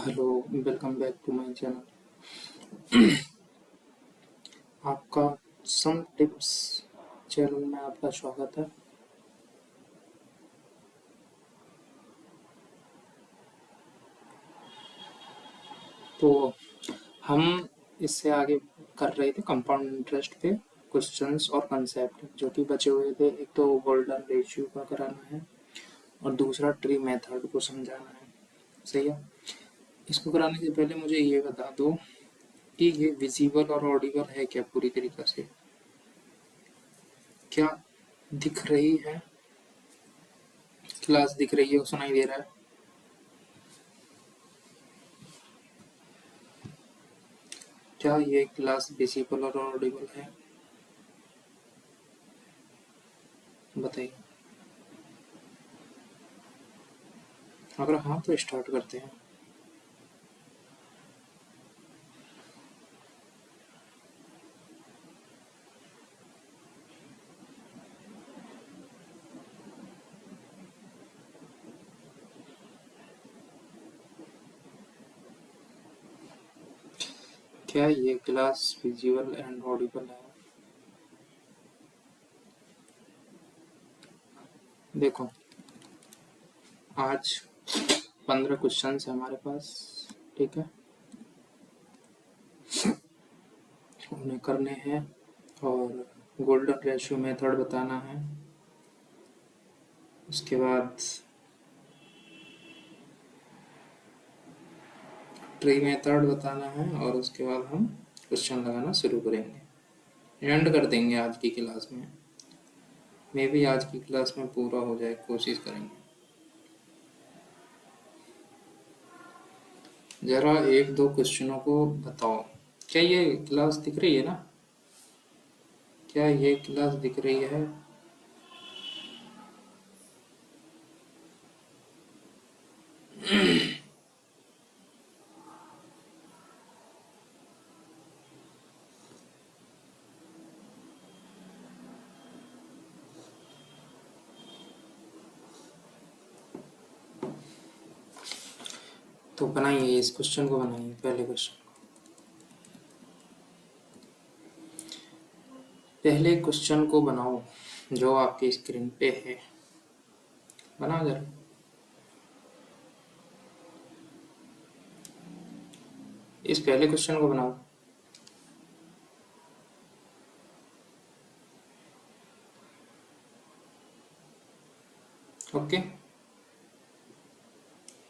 Hello, welcome back to my channel. आपका some tips channel में आपका स्वागत है। तो हम इससे आगे कर रहे थे कंपाउंड इंटरेस्ट पे क्वेश्चंस और कंसेप्ट जो कि बचे हुए थे। एक तो गोल्डन रेशियो का कराना है और दूसरा ट्री मेथड को समझाना है। सही है। इसको कराने से पहले मुझे ये बता दो कि ये विजिबल और ऑडिबल है क्या पूरी तरीके से, क्या दिख रही है, क्लास दिख रही है, सुनाई दे रहा है। क्या ये क्लास विजिबल और ऑडिबल है, बताइए। अगर हाँ तो स्टार्ट करते हैं। क्या ये क्लास विजुअल एंड ऑडिबल है? देखो, आज 15 क्वेश्चन है हमारे पास, ठीक है। उन्हें करने हैं और गोल्डन रेशियो मेथड बताना है। उसके बाद ट्री मेथड बताना है और उसके बाद हम क्वेश्चन लगाना शुरू करेंगे। एंड कर देंगे आज की क्लास में। मे भी आज की क्लास में पूरा हो जाए, कोशिश करेंगे। जरा एक दो क्वेश्चनों को बताओ। क्या ये क्लास दिख रही है ना? क्या ये क्लास दिख रही है? तो बनाइए, इस क्वेश्चन को बनाइए, पहले क्वेश्चन। पहले क्वेश्चन को बनाओ जो आपकी स्क्रीन पे है। बनाओ जरा। इस पहले क्वेश्चन को बनाओ। ओके,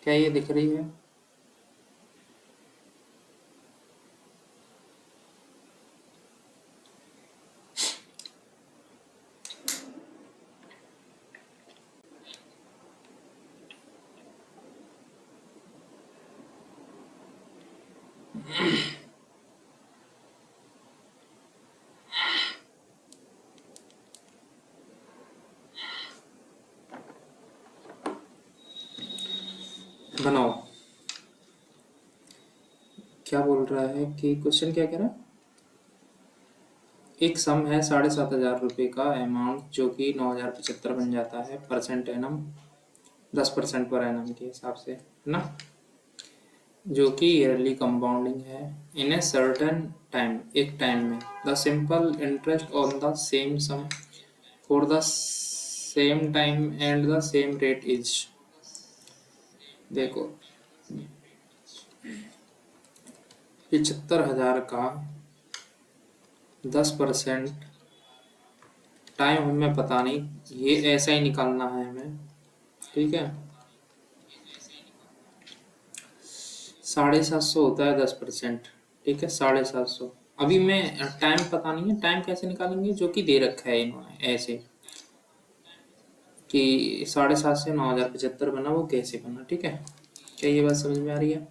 क्या ये दिख रही है? बनाओ। क्या बोल रहा है कि क्वेश्चन क्या कह रहा है? एक सम है 7,500 रुपये का अमाउंट जो कि 9,075 बन जाता है परसेंट एनम, 10% पर एनम के हिसाब से, है ना, जो कि ईयरली कंपाउंडिंग है इन ए सर्टेन टाइम, एक टाइम में। The simple interest on the same sum for the same time and the same rate is. देखो, 75,000 का 10% टाइम हमें पता नहीं, ये ऐसा ही निकालना है हमें, ठीक है। 750 होता है 10%, ठीक है। 750, अभी मैं टाइम पता नहीं है, टाइम कैसे निकालेंगे जो कि दे रखा है इन्होंने ऐसे कि 7,500 से 9,075 बना, वो कैसे बना, ठीक है। क्या ये बात समझ में आ रही है?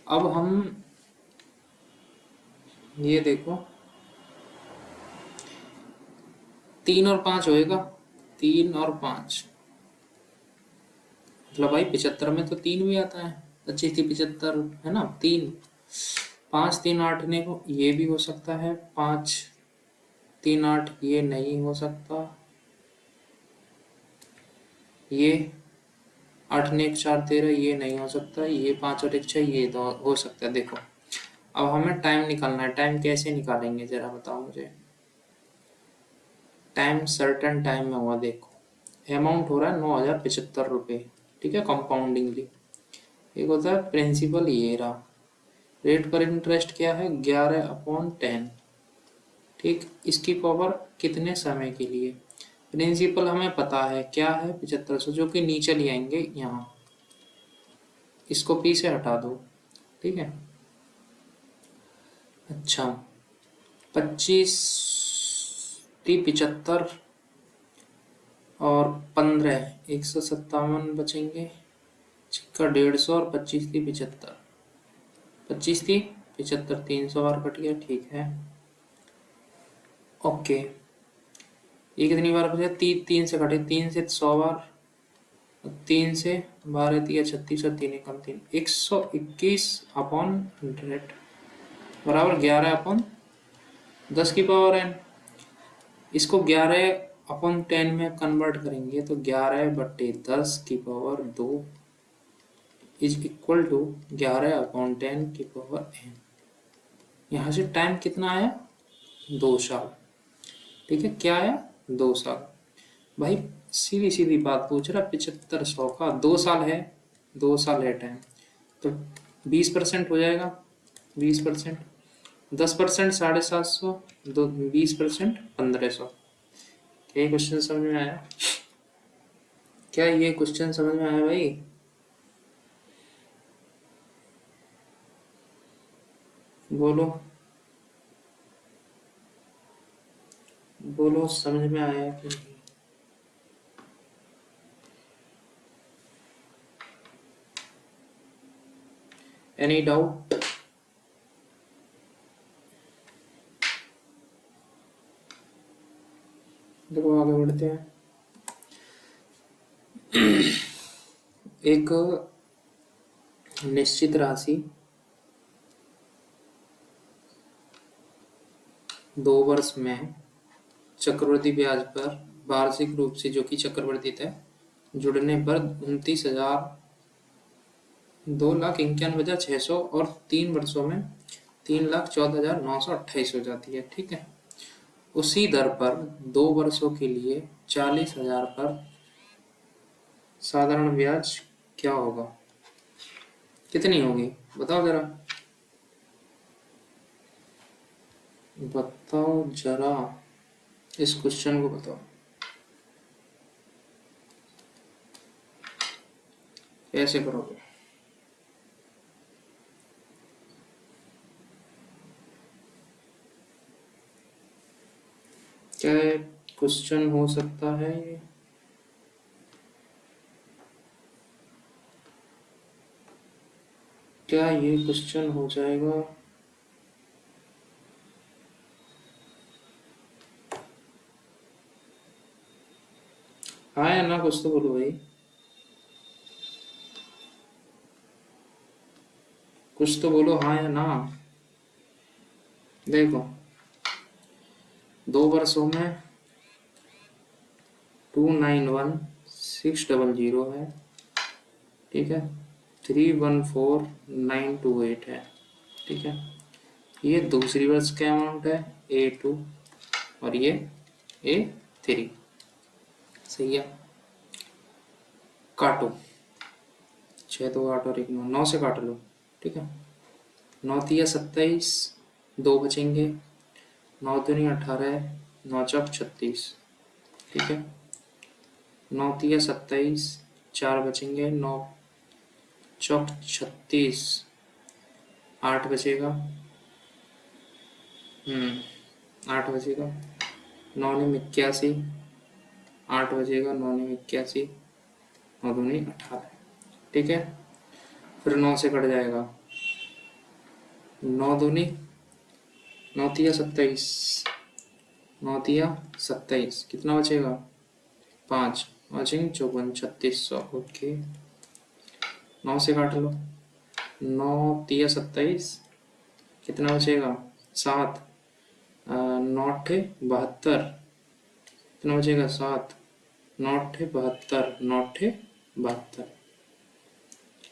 अब हम ये देखो, 3 और 5 होएगा, 3 और 5 मतलब भाई 75 में तो 3 भी आता है, 25 75 है ना, 3 5 3 8 ने को ये भी हो सकता है, 5 3 8 ये नहीं हो सकता, ये 8 ने 1 4 13, ये नहीं हो सकता, ये 5 और 1 6, ये तो हो सकता है। देखो अब हमें टाइम निकालना है। टाइम कैसे निकालेंगे जरा बताओ मुझे। टाइम सर्टेन टाइम में हुआ, देखो अमाउंट हो रहा है 9,075 रुपये, ठीक है, कंपाउंडिंगली। एक होता है प्रिंसिपल, ये रहा। रेट पर इंटरेस्ट क्या है, 11/10, ठीक। इसकी पावर कितने समय के लिए, प्रिंसिपल हमें पता है क्या है 7500, जो कि नीचे ले आएंगे यहाँ, इसको पी से हटा दो, ठीक है। अच्छा 25 75 और 15 157 बचेंगे, छिक्का 150 और 25 75, 25 75 300 बार कट गया, ठीक है ओके। ये कितनी बार बचा, 3 से कटे, 3 से 100 बार, 3 से 12 3 36 और 3 एकम 3, 121/100 बराबर 11/10 की पावर n। इसको 11/10 में कन्वर्ट करेंगे तो 11/10 की पावर 2 इज इक्वल टू 11/10 की पावर n। यहाँ से टाइम कितना आया, 2 साल, ठीक है। क्या आया, 2 साल। भाई सीधी सीधी बात पूछ रहा, 7500 का 2 साल है, 2 साल है टाइम, तो 20% हो जाएगा, 20%, 10% 750, 20% 1500। क्या ये क्वेश्चन समझ में आया, क्या ये क्वेश्चन समझ में आया भाई। बोलो बोलो, समझ में आया कि नहीं। Any doubt. देखो आगे बढ़ते हैं। एक निश्चित राशि 2 वर्ष में चक्रवृद्धि ब्याज पर वार्षिक रूप से, जो कि चक्रवृद्धि है, जुड़ने पर 2,91,600 और 3 वर्षों में 3,14,928 हो जाती है, ठीक है। उसी दर पर 2 वर्षों के लिए 40,000 पर साधारण ब्याज क्या होगा, कितनी होगी बताओ जरा, बताओ जरा, इस क्वेश्चन को बताओ कैसे करोगे। क्या क्वेश्चन हो सकता है ये, क्या ये क्वेश्चन हो जाएगा। हाँ या ना, कुछ तो बोलो भाई, कुछ तो बोलो, हाँ या ना। देखो 2 वर्षों में 291,600 है, ठीक है, 314,928 है, ठीक है। ये दूसरी वर्ष का अमाउंट है A2 और ये A3, सही है। काटो, 6 2 8 और 1 9, 9 से काट लो, ठीक है। 9 3 27, 2 बचेंगे, 9 दूनी 18, 9 चौक 36, ठीक है। 9 3 27, 4 बचेंगे, 9 चौक 36, 8 बचेगा, 8 बचेगा, 9 9 81, 8 बचेगा, 9 9 81, 9 दूनी 18, ठीक है। फिर 9 से कट जाएगा, 9 दूनी 9 तिया 27, 9 तिया 27, कितना बचेगा 5, 5 54 3600, ओके। 9 से काट लो, 9 तिया 27, कितना बचेगा 7, 9 8 72, कितना बचेगा 7, 9 8 72, 9 8 72,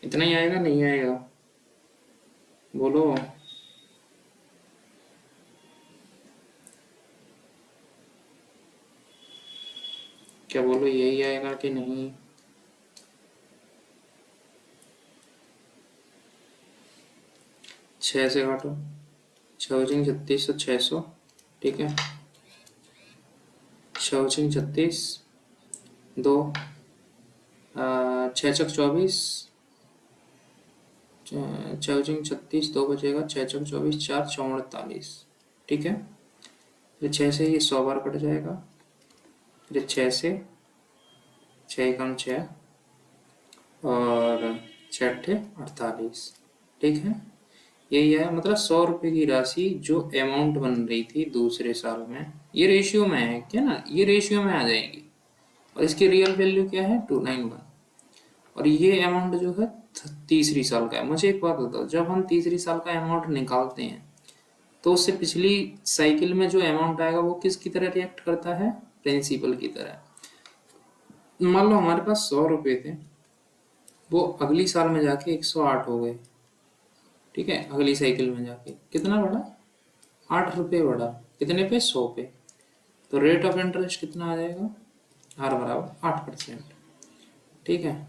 इतना ही आएगा, नहीं आएगा? बोलो। क्या बोलो, यही आएगा कि नहीं? छः से काटो, 6×36 तो 600, ठीक है। 6×36 दो, 6×24, 6×36 दो बचेगा, 6×24 4, 4×48, ठीक है। फिर 6 से ये 100 बार कट जाएगा, फिर 6 से 6×6 और 6×8 48, ठीक है। यही है, मतलब 100 रुपये की राशि जो अमाउंट बन रही थी दूसरे साल में, ये रेशियो में है क्या ना, ये रेशियो में आ जाएगी। और इसकी रियल वैल्यू क्या है, 291। और ये अमाउंट जो है तीसरी साल का है। मुझे एक बात बताओ, जब हम तीसरी साल का अमाउंट निकालते हैं तो उससे पिछली साइकिल में जो अमाउंट आएगा वो किसकी तरह रिएक्ट करता है, प्रिंसिपल की तरह। मान लो हमारे पास 100 रुपये थे, वो अगली साल में जाके 108 हो गए, ठीक है। अगली साइकिल में जाके कितना बढ़ा, 8 रुपये बढ़ा, कितने पे, 100 पे। तो रेट ऑफ इंटरेस्ट कितना आ जाएगा, R बराबर 8%, ठीक है।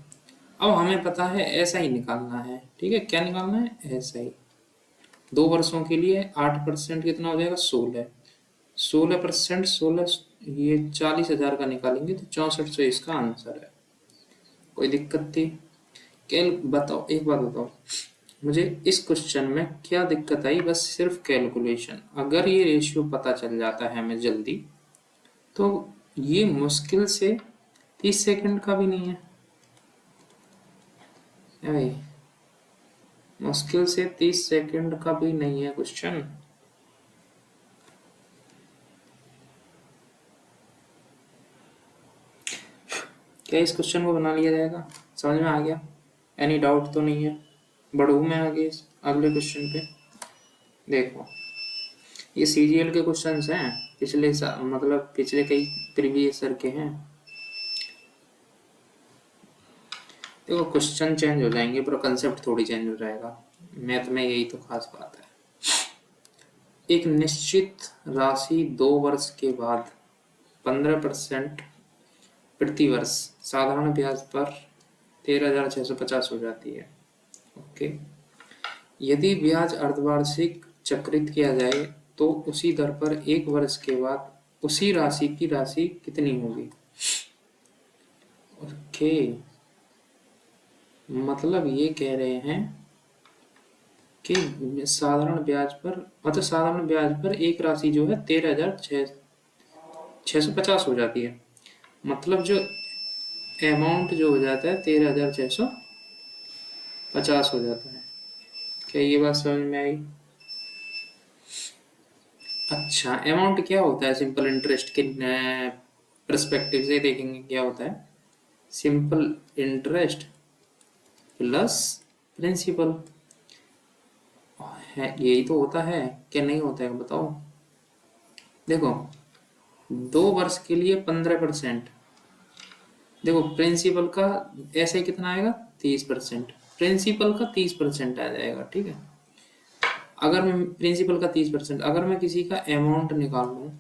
अब हमें पता है ऐसा ही निकालना है, ठीक है। क्या निकालना है, ऐसा ही। 2 वर्षों के लिए 8% कितना हो जाएगा, 16। 16%, 16, ये 40,000 का निकालेंगे तो 6400 इसका आंसर है। कोई दिक्कत थी? कैल बताओ, एक बात बताओ मुझे, इस क्वेश्चन में क्या दिक्कत आई? बस सिर्फ कैलकुलेशन। अगर ये रेशियो पता चल जाता है हमें जल्दी, तो ये मुश्किल से 30 सेकंड का भी नहीं है भाई, मुश्किल से 30 सेकंड का भी नहीं है क्वेश्चन। क्या इस क्वेश्चन को बना लिया जाएगा? समझ में आ गया? एनी डाउट तो नहीं है? बढ़ू मैं आगे अगले क्वेश्चन पे। देखो, ये सीजीएल के क्वेश्चंस हैं, पिछले मतलब पिछले कई प्रीवियस ईयर के हैं। देखो, क्वेश्चन चेंज हो जाएंगे पर कंसेप्ट थोड़ी चेंज हो जाएगा। मैथ में यही तो खास बात है। एक निश्चित राशि 2 वर्ष के बाद 15% प्रति वर्ष साधारण ब्याज पर 13,650 हो जाती है। ओके, यदि ब्याज अर्धवार्षिक चक्रित किया जाए तो उसी दर पर 1 वर्ष के बाद उसी राशि की राशि कितनी होगी? ओके, मतलब ये कह रहे हैं कि साधारण ब्याज पर, मतलब साधारण ब्याज पर एक राशि जो है 13,650 हो जाती है। मतलब जो अमाउंट जो हो जाता है 13,650 हो जाता है। क्या ये बात समझ में आई? अच्छा, अमाउंट क्या होता है सिंपल इंटरेस्ट के पर्सपेक्टिव से देखेंगे क्या होता है। सिंपल इंटरेस्ट प्लस प्रिंसिपल है, यही तो होता है। क्या नहीं होता है बताओ? देखो, 2 वर्ष के लिए 15%, देखो प्रिंसिपल का ऐसे कितना आएगा, 30%, प्रिंसिपल का 30% आ जाएगा, ठीक है। अगर मैं प्रिंसिपल का 30%, अगर मैं किसी का अमाउंट निकालूंगा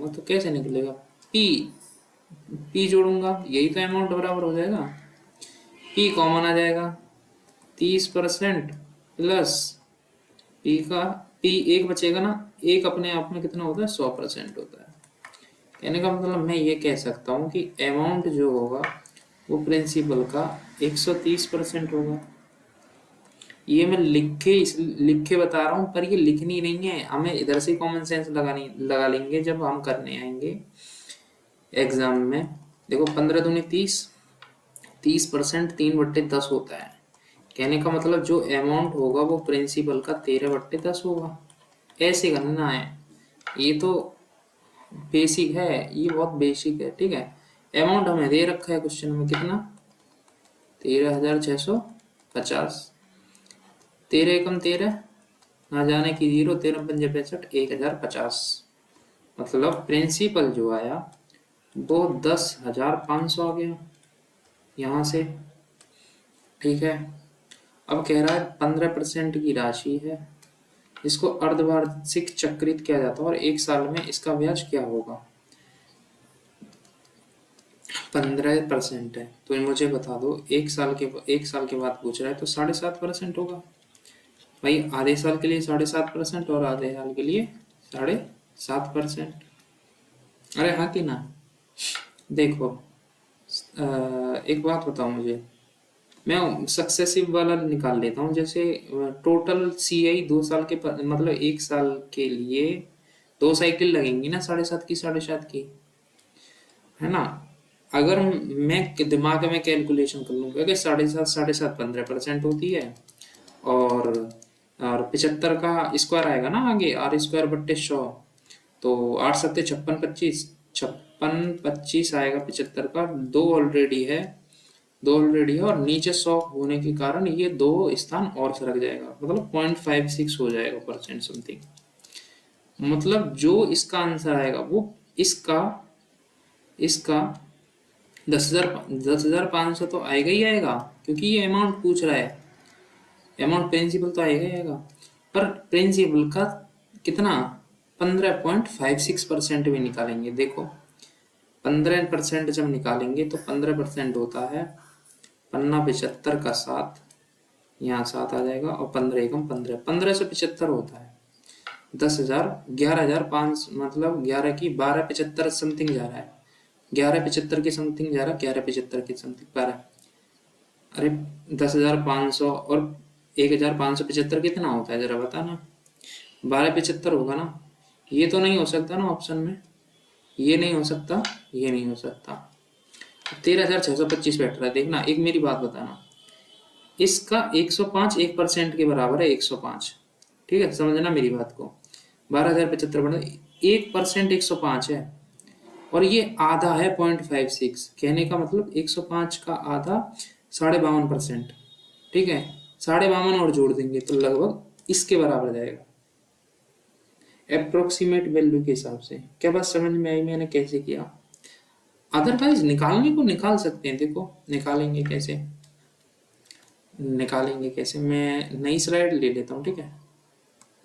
तो कैसे निकलेगा, पी जोड़ूंगा, यही तो अमाउंट बराबर हो जाएगा। पी कॉमन आ जाएगा, 30% प्लस पी एक बचेगा ना, एक अपने आप में कितना होता है, 100% होता है। कहने का मतलब मैं ये कह सकता हूँ कि अमाउंट जो होगा वो प्रिंसिपल का 130% होगा। ये मैं लिख के बता रहा हूँ, पर ये लिखनी नहीं है, हमें इधर से कॉमन सेंस लगा लेंगे जब हम करने आएंगे एग्जाम में। देखो, 15 दूनी 30, 30% 3/10 होता है। कहने का मतलब जो अमाउंट होगा वो प्रिंसिपल का 13/10 होगा। ऐसे करना है, ये तो बेसिक है, ये बहुत बेसिक है, ठीक है। अमाउंट हमें दे रखा है क्वेश्चन में कितना, 13,650। 13 एकम 13, ना जाने की 0, 13 पंजे 65, 1,050। मतलब प्रिंसिपल जो आया वो 10,500 आ गया। यहाँ से, ठीक है। अब कह रहा है 15% की राशि है, इसको अर्धवार्षिक चक्रित किया जाता है और 1 साल में इसका ब्याज क्या होगा। 15% है तो मुझे बता दो, 1 साल के बाद पूछ रहा है तो 7.5% होगा भाई। आधे साल के लिए 7.5% और आधे साल के लिए 7.5%। अरे हाँ कि ना। देखो एक बात बताओ मुझे, मैं सक्सेसिव वाला निकाल लेता हूँ। जैसे टोटल सीआई 2 साल के मतलब 1 साल के लिए 2 साइकिल लगेंगी ना, 7.5 की 7.5 की, है ना। अगर मैं दिमाग में कैलकुलेशन कर लूंगा कि 7.5 15% होती है, और 75 का स्क्वायर आएगा ना आगे, r² / 100, तो 8 7 56 25, 56 25 आएगा 75 का। दो ऑलरेडी है और नीचे 100 होने के कारण ये 2 स्थान और सरक जाएगा, मतलब 0.56 हो जाएगा परसेंट समथिंग। मतलब जो इसका आंसर आएगा वो इसका इसका 10,500 तो आएगा ही आएगा, क्योंकि ये अमाउंट पूछ रहा है। अमाउंट प्रिंसिपल तो आएगा ही आएगा, पर प्रिंसिपल का कितना 15.56% भी निकालेंगे। देखो 15% जब निकालेंगे तो 15% होता है 15 का 7, यहाँ 7 आ जाएगा, और 15 एकम 15, 15 से 75 होता है 10,000, 11,500, मतलब 11 की 12.75 समथिंग जा रहा है, 11.75 के समथिंग जा रहा है, 11.75 के समथिंग 12। अरे 10,500 और 1,575 कितना होता है जरा बता ना। 12.75 होगा ना। ये तो नहीं हो सकता ना ऑप्शन में, ये नहीं हो सकता, ये नहीं हो सकता। 13,625 बैठ रहा है। देखना एक मेरी बात बताना, इसका 105 1% के बराबर है, 105, ठीक है, समझना मेरी बात को। 12,075 बना, 1% 105 है, और ये आधा है 0.56। कहने का मतलब 105 का आधा 52.5%, ठीक है। 52.5 और जोड़ देंगे तो लगभग इसके बराबर जाएगा अप्रोक्सीमेट वैल्यू के हिसाब से। क्या बात समझ में आई मैंने कैसे किया। अदरवाइज निकालने को निकाल सकते हैं। देखो निकालेंगे कैसे, मैं नई स्लाइड ले लेता हूँ, ठीक है,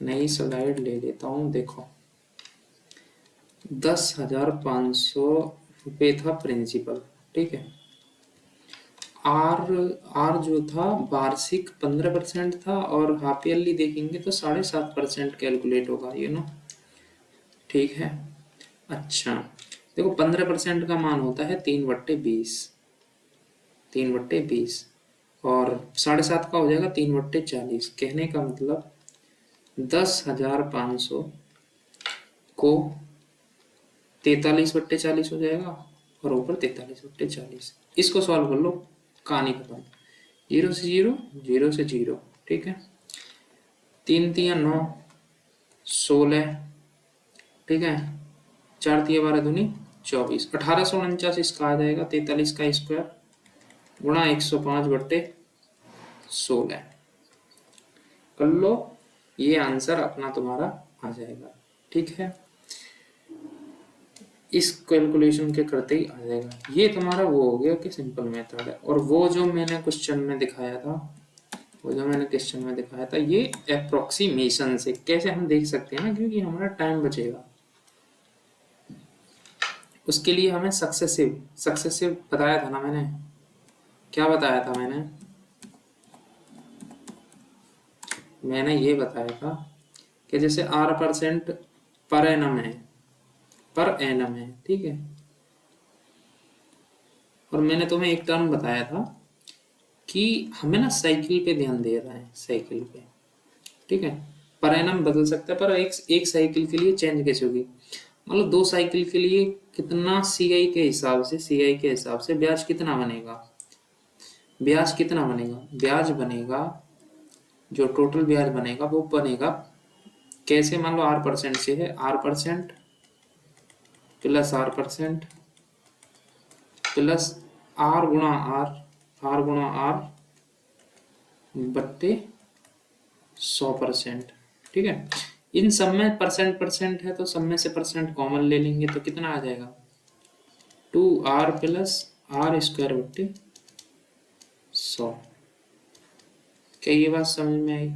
नई स्लाइड ले लेता हूँ। देखो 10,500 रुपये था प्रिंसिपल, ठीक है। आर जो था वार्षिक 15% था, और हाफ ईयरली देखेंगे तो 7.5% कैलकुलेट होगा, ठीक है। अच्छा देखो 15% का मान होता है 3/20, 3/20, और 7.5 का हो जाएगा 3/40। कहने का मतलब 10,500 को 43/40 हो जाएगा, और ऊपर 43/40। इसको सॉल्व कर लो, कहानी खत्म। 0 से 0, 0 से 0, ठीक है। 3 3 9 16, ठीक है। 4 3 12 दूनी 24, 1849 इसका आ जाएगा। 43 का स्क्वायर गुणा 105/16 कर लो, ये आंसर अपना तुम्हारा आ जाएगा, ठीक है। इस कैलकुलेशन के करते ही आ जाएगा। ये तुम्हारा वो हो गया कि सिंपल मेथड है। और वो जो मैंने क्वेश्चन में दिखाया था, ये अप्रोक्सीमेशन से कैसे हम देख सकते हैं ना, क्योंकि हमारा टाइम बचेगा। उसके लिए हमें सक्सेसिव बताया था ना मैंने। क्या बताया था मैंने ये बताया था कि जैसे R% पर एनम है, ठीक है। और मैंने तुम्हें एक टर्म बताया था कि हमें ना साइकिल पे ध्यान दे रहा है, साइकिल पे, ठीक है। पर एनम बदल सकता है, पर एक साइकिल के लिए चेंज कैसे होगी। मतलब 2 साइकिल के लिए कितना सीआई के हिसाब से ब्याज कितना बनेगा, ब्याज बनेगा, जो टोटल ब्याज बनेगा वो बनेगा कैसे। मान लो R% से है, R% plus R% plus R गुणा R बट्टे 100%, ठीक है। इन सब में परसेंट है तो सब में से परसेंट कॉमन ले लेंगे तो कितना आ जाएगा 2R प्लस R² बट्टे 100। क्या ये बात समझ में आई?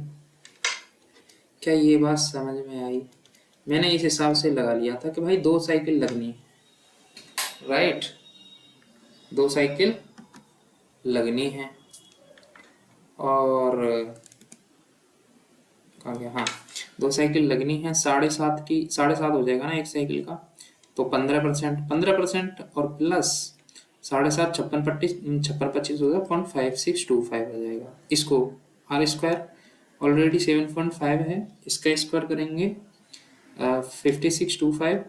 क्या ये बात समझ में आई? मैंने इस हिसाब से लगा लिया था कि भाई 2 साइकिल लगनी है, राइट, 2 साइकिल लगनी है। और कहाँ गया, हाँ, 2 साइकिल लगनी है, 7.5 की 7.5 हो जाएगा ना एक साइकिल का, तो 15% और प्लस 7.5 56 हो गया, 0.5625 हो जाएगा। इसको आर स्क्वायर ऑलरेडी 7.5 है, इसका स्क्वायर करेंगे 5625।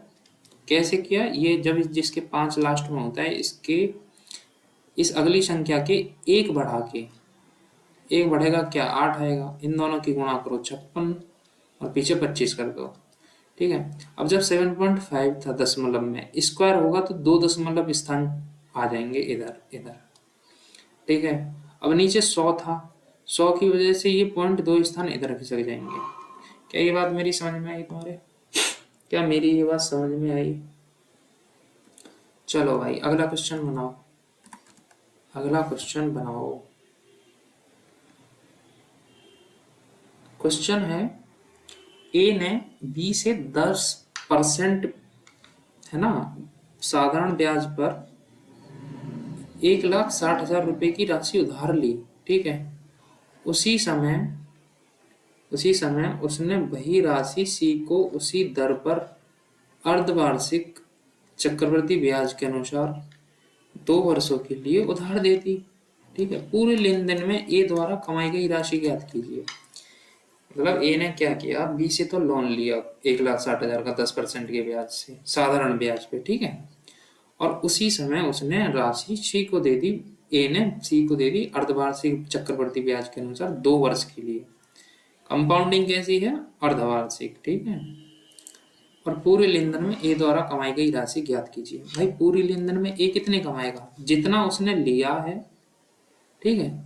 कैसे किया ये, जब जिसके 5 लास्ट में होता है, इसके इस अगली संख्या के एक बढ़ा के, एक बढ़ेगा क्या, 8 आएगा, इन दोनों की गुणा करो 56 और पीछे 25 कर दो, ठीक है। अब जब 7.5 था दशमलव में, स्क्वायर होगा तो 2 दशमलव स्थान आ जाएंगे इधर इधर, ठीक है। अब नीचे 100 था, 100 की वजह से ये 0.2 स्थान इधर खिसक जाएंगे। क्या ये बात मेरी समझ में आई तुम्हारे? क्या मेरी ये बात समझ में आई? चलो भाई अगला क्वेश्चन बनाओ, अगला क्वेश्चन बनाओ। क्वेश्चन है, ए ने बी से 10% है ना साधारण ब्याज पर 1,60,000 रुपए की राशि उधार ली, ठीक है। उसी समय उसने वही राशि सी को उसी दर पर अर्धवार्षिक चक्रवृद्धि ब्याज के अनुसार 2 वर्षों के लिए उधार दे दी, ठीक है। पूरे लेन देन में ए द्वारा कमाई गई राशि ज्ञात कीजिए। मतलब ए ने क्या किया, बी से तो लोन लिया 1,60,000 का 10% के ब्याज से, साधारण ब्याज पे, ठीक है। और उसी समय उसने राशि सी को दे दी, ए ने सी को दे दी अर्धवार्षिक चक्रवृद्धि ब्याज के अनुसार 2 वर्ष के लिए। कंपाउंडिंग कैसी है, अर्धवार्षिक, ठीक है। और पूरे लेन देन में ए द्वारा कमाई गई राशि ज्ञात कीजिए। भाई पूरी लेन देन में ए कितने कमाएगा, जितना उसने लिया है, ठीक है।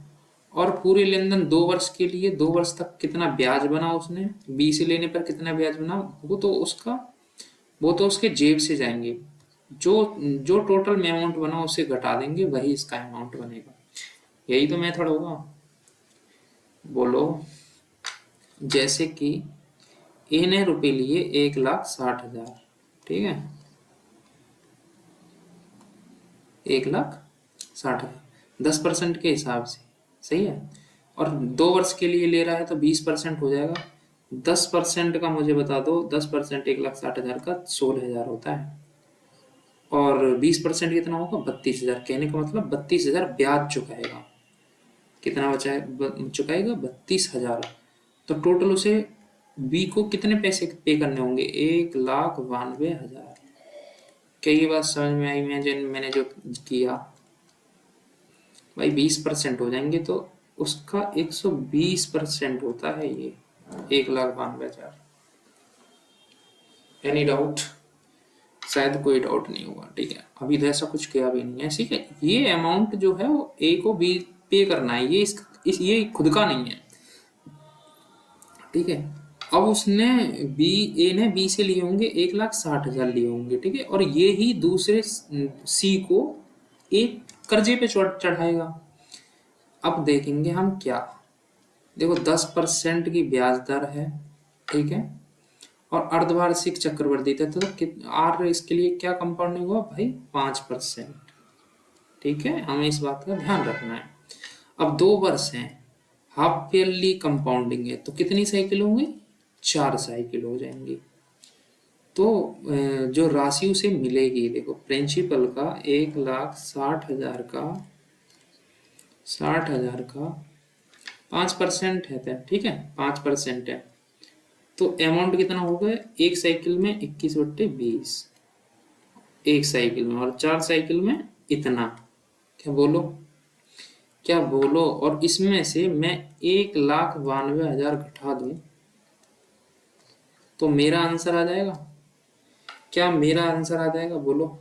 और पूरे लेन देन 2 वर्ष के लिए, 2 वर्ष तक कितना ब्याज बना उसने, बी से लेने पर कितना ब्याज बना, वो तो उसके जेब से जाएंगे। जो जो टोटल में अमाउंट बना उसे घटा देंगे, वही इसका अमाउंट बनेगा। यही तो मेथड होगा। बोलो, जैसे कि ए ने रुपए लिए 1,60,000, ठीक है, 1,60,000 10% के हिसाब से, सही है। और 2 वर्ष के लिए ले रहा है तो 20% हो जाएगा। 10% का मुझे बता दो, 10% 1,60,000 का 16,000 होता है, और 20% कितना होगा, 32,000। कहने का मतलब 32,000 ब्याज चुकाएगा। कितना चुकाएगा, 32,000। तो टोटल उसे बी को कितने पैसे पे करने होंगे, 1,92,000। क्या ये बात समझ में आई? मैंने जो किया भाई, 20% हो जाएंगे तो उसका 120% होता है ये 1,92,000। Any doubt? शायद कोई डाउट नहीं होगा, ठीक है। अभी तो ऐसा कुछ किया भी नहीं है, ठीक है। ये अमाउंट जो है वो ए को बी पे करना है, ये खुद का नहीं है, ठीक है। अब उसने ए ने बी से लिए होंगे 1,60,000 लिए होंगे, ठीक है। और ये ही दूसरे सी को एक कर्जे पे चढ़ाएगा। अब देखेंगे हम क्या, देखो 10% की ब्याज दर है, ठीक है, और अर्धवार्षिक चक्रवृद्धि था, तो आर इसके लिए क्या कंपाउंडिंग हुआ भाई, 5%, ठीक है। हमें इस बात का ध्यान रखना है। अब 2 वर्ष हैं, हाफ ईयरली कंपाउंडिंग है, तो कितनी साइकिल होंगी, 4 साइकिल हो जाएंगी। तो जो राशि उसे मिलेगी, देखो प्रिंसिपल का 1,60,000 का 5% है, ठीक है, 5% है, तो अमाउंट कितना होगा, एक साइकिल में 21/20, एक साइकिल में, और 4 साइकिल में इतना। क्या बोलो? और इसमें से मैं 1,92,000 घटा दूं तो मेरा आंसर आ जाएगा। क्या मेरा आंसर आ जाएगा, बोलो?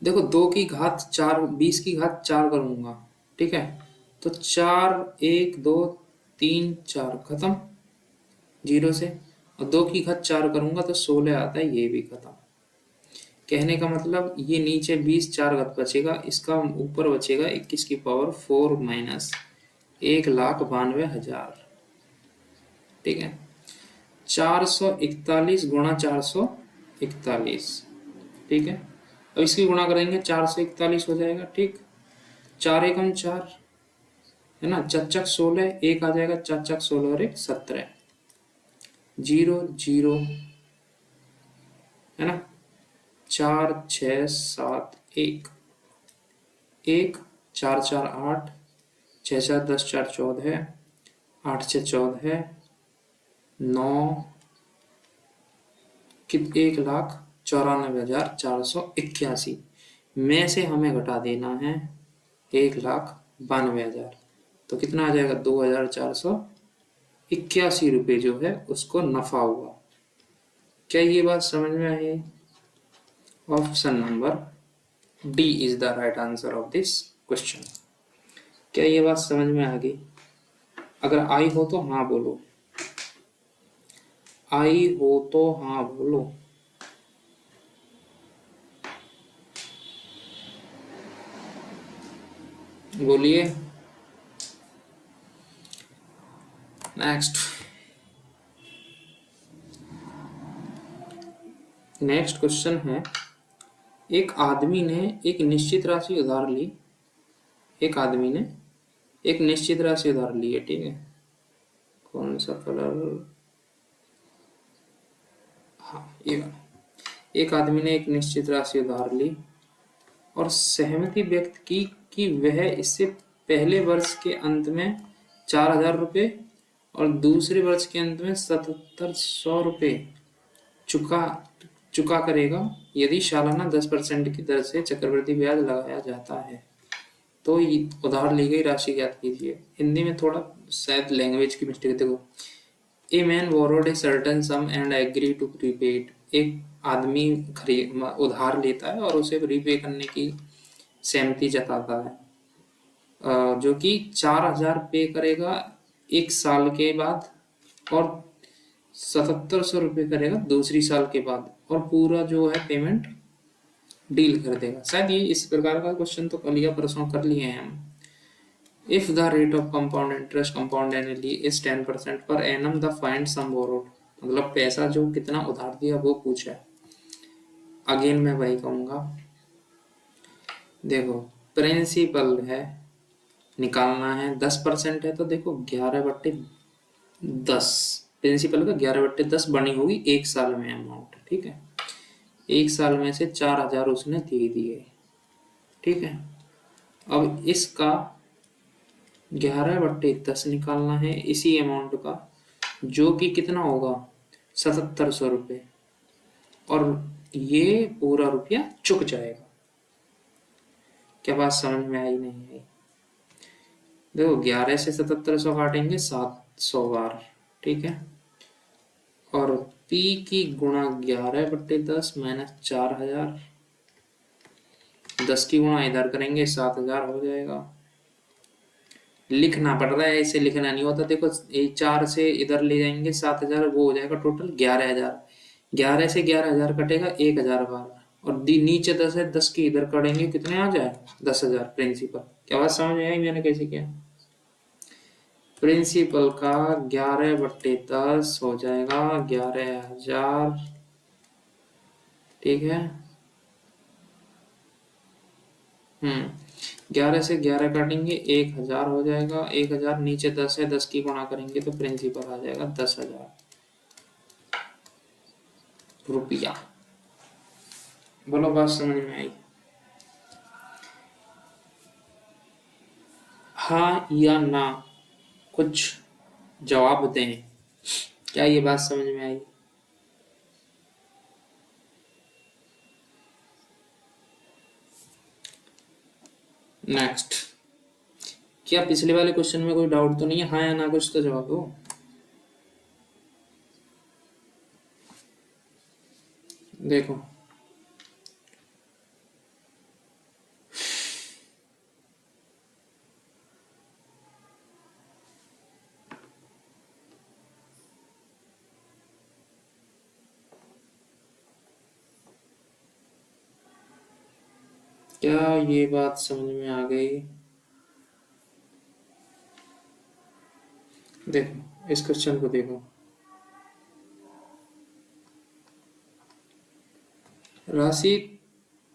देखो 2 की घात 4, 20 की घात 4 करूंगा, ठीक है, तो 4 1 2 3 4 खत्म 0 से, और 2 की घात 4 करूंगा तो 16 आता है, ये भी खत्म। कहने का मतलब ये नीचे 20 चार घात बचेगा, इसका ऊपर बचेगा 21 की पावर 4 माइनस 1,92,000। ठीक है, 441 गुणा 441। ठीक है, अब इसकी गुणा करेंगे 441 हो जाएगा। ठीक, 4 एकम 4 है ना, चच्चक 16, एक आ जाएगा, चच्चक 16 और 1 17, 0 0 है ना, 4 6 7 1 1, 4 4 8, 6 4 10 4 14, 8 6 14, 9 कित 1,94,481 में से हमें घटा देना है 1,92,000, तो कितना आ जाएगा 2,481 रुपये जो है उसको नफा हुआ। क्या ये बात समझ में आई? Option number D is the right answer of this question. क्या ये बात समझ में आ गई? अगर आई हो तो हाँ बोलो, आई हो तो हाँ बोलो। बोलिए। नेक्स्ट क्वेश्चन है, एक आदमी ने एक निश्चित राशि उधार ली। एक आदमी ने एक निश्चित राशि उधार ली है। ठीक है, कौन सा कलर? हाँ, ये एक आदमी ने एक निश्चित राशि उधार ली और सहमति व्यक्त की कि वह इससे पहले वर्ष के अंत में 4,000 रुपये और दूसरे वर्ष के अंत में 7,700 रुपये चुका करेगा यदि सालाना 10% की दर से चक्रवृद्धि ब्याज लगाया जाता है। तो उधार ली गई राशि ज्ञात कीजिए। हिंदी में थोड़ा शायद लैंग्वेज की मिस्टेक। देखो, a man borrowed a certain sum and agree to prepay it. एक आदमी उधार लेता है और उसे रीपे करने की सहमति जताता है, जो कि 4,000 पे करेगा 1 साल के बाद और 7,700 रुपये करेगा दूसरी साल के बाद, और पूरा जो है पेमेंट डील कर देगा। शायद ये इस प्रकार का क्वेश्चन तो कल या परसों कर लिए हैं हम। If the rate of compound interest compound annually is 10% per annum the find sum borrowed, मतलब पैसा जो कितना उधार दिया वो पूछा है। अगेन मैं वही कहूंगा, देखो प्रिंसिपल है निकालना है, 10% है तो देखो 11/10, प्रिंसिपल का 11/10 बनी होगी 1 साल में अमाउंट। ठीक है, 1 साल में से 4,000 उसने दे दिए। ठीक है, अब इसका 11/10 निकालना है इसी अमाउंट का, जो कि कितना होगा 7,700 रुपये, और ये पूरा रुपया चुक जाएगा। क्या बात समझ में आई नहीं आई? देखो 11 से 7,700 काटेंगे 700 बार। ठीक है, और P की गुणा 11/10 माइनस 4,000, 10 की गुणा इधर करेंगे 7,000 हो जाएगा। लिखना पड़ रहा है, ऐसे लिखना नहीं होता। देखो 4 से इधर ले जाएंगे 7,000, वो हो जाएगा टोटल 11,000। 11 से 11,000 कटेगा 1,000 बार, और नीचे 10 है, 10 की इधर करेंगे कितने आ जाए 10,000 प्रिंसिपल। क्या बात समझ में आई मैंने कैसे किया? प्रिंसिपल का 11/10 हो जाएगा 11,000। ठीक है, 11 से 11 काटेंगे 1,000 हो जाएगा। 1,000 नीचे 10 है, 10 की गुणा करेंगे तो प्रिंसिपल आ जाएगा 10,000 रुपया। बोलो बात समझ में आई? हाँ या ना, कुछ जवाब दें। क्या ये बात समझ में आई? नेक्स्ट, क्या पिछले वाले क्वेश्चन में कोई डाउट तो नहीं है? हाँ या ना कुछ तो जवाब दो। देखो क्या ये बात समझ में आ गई? देखो इस क्वेश्चन को देखो, राशि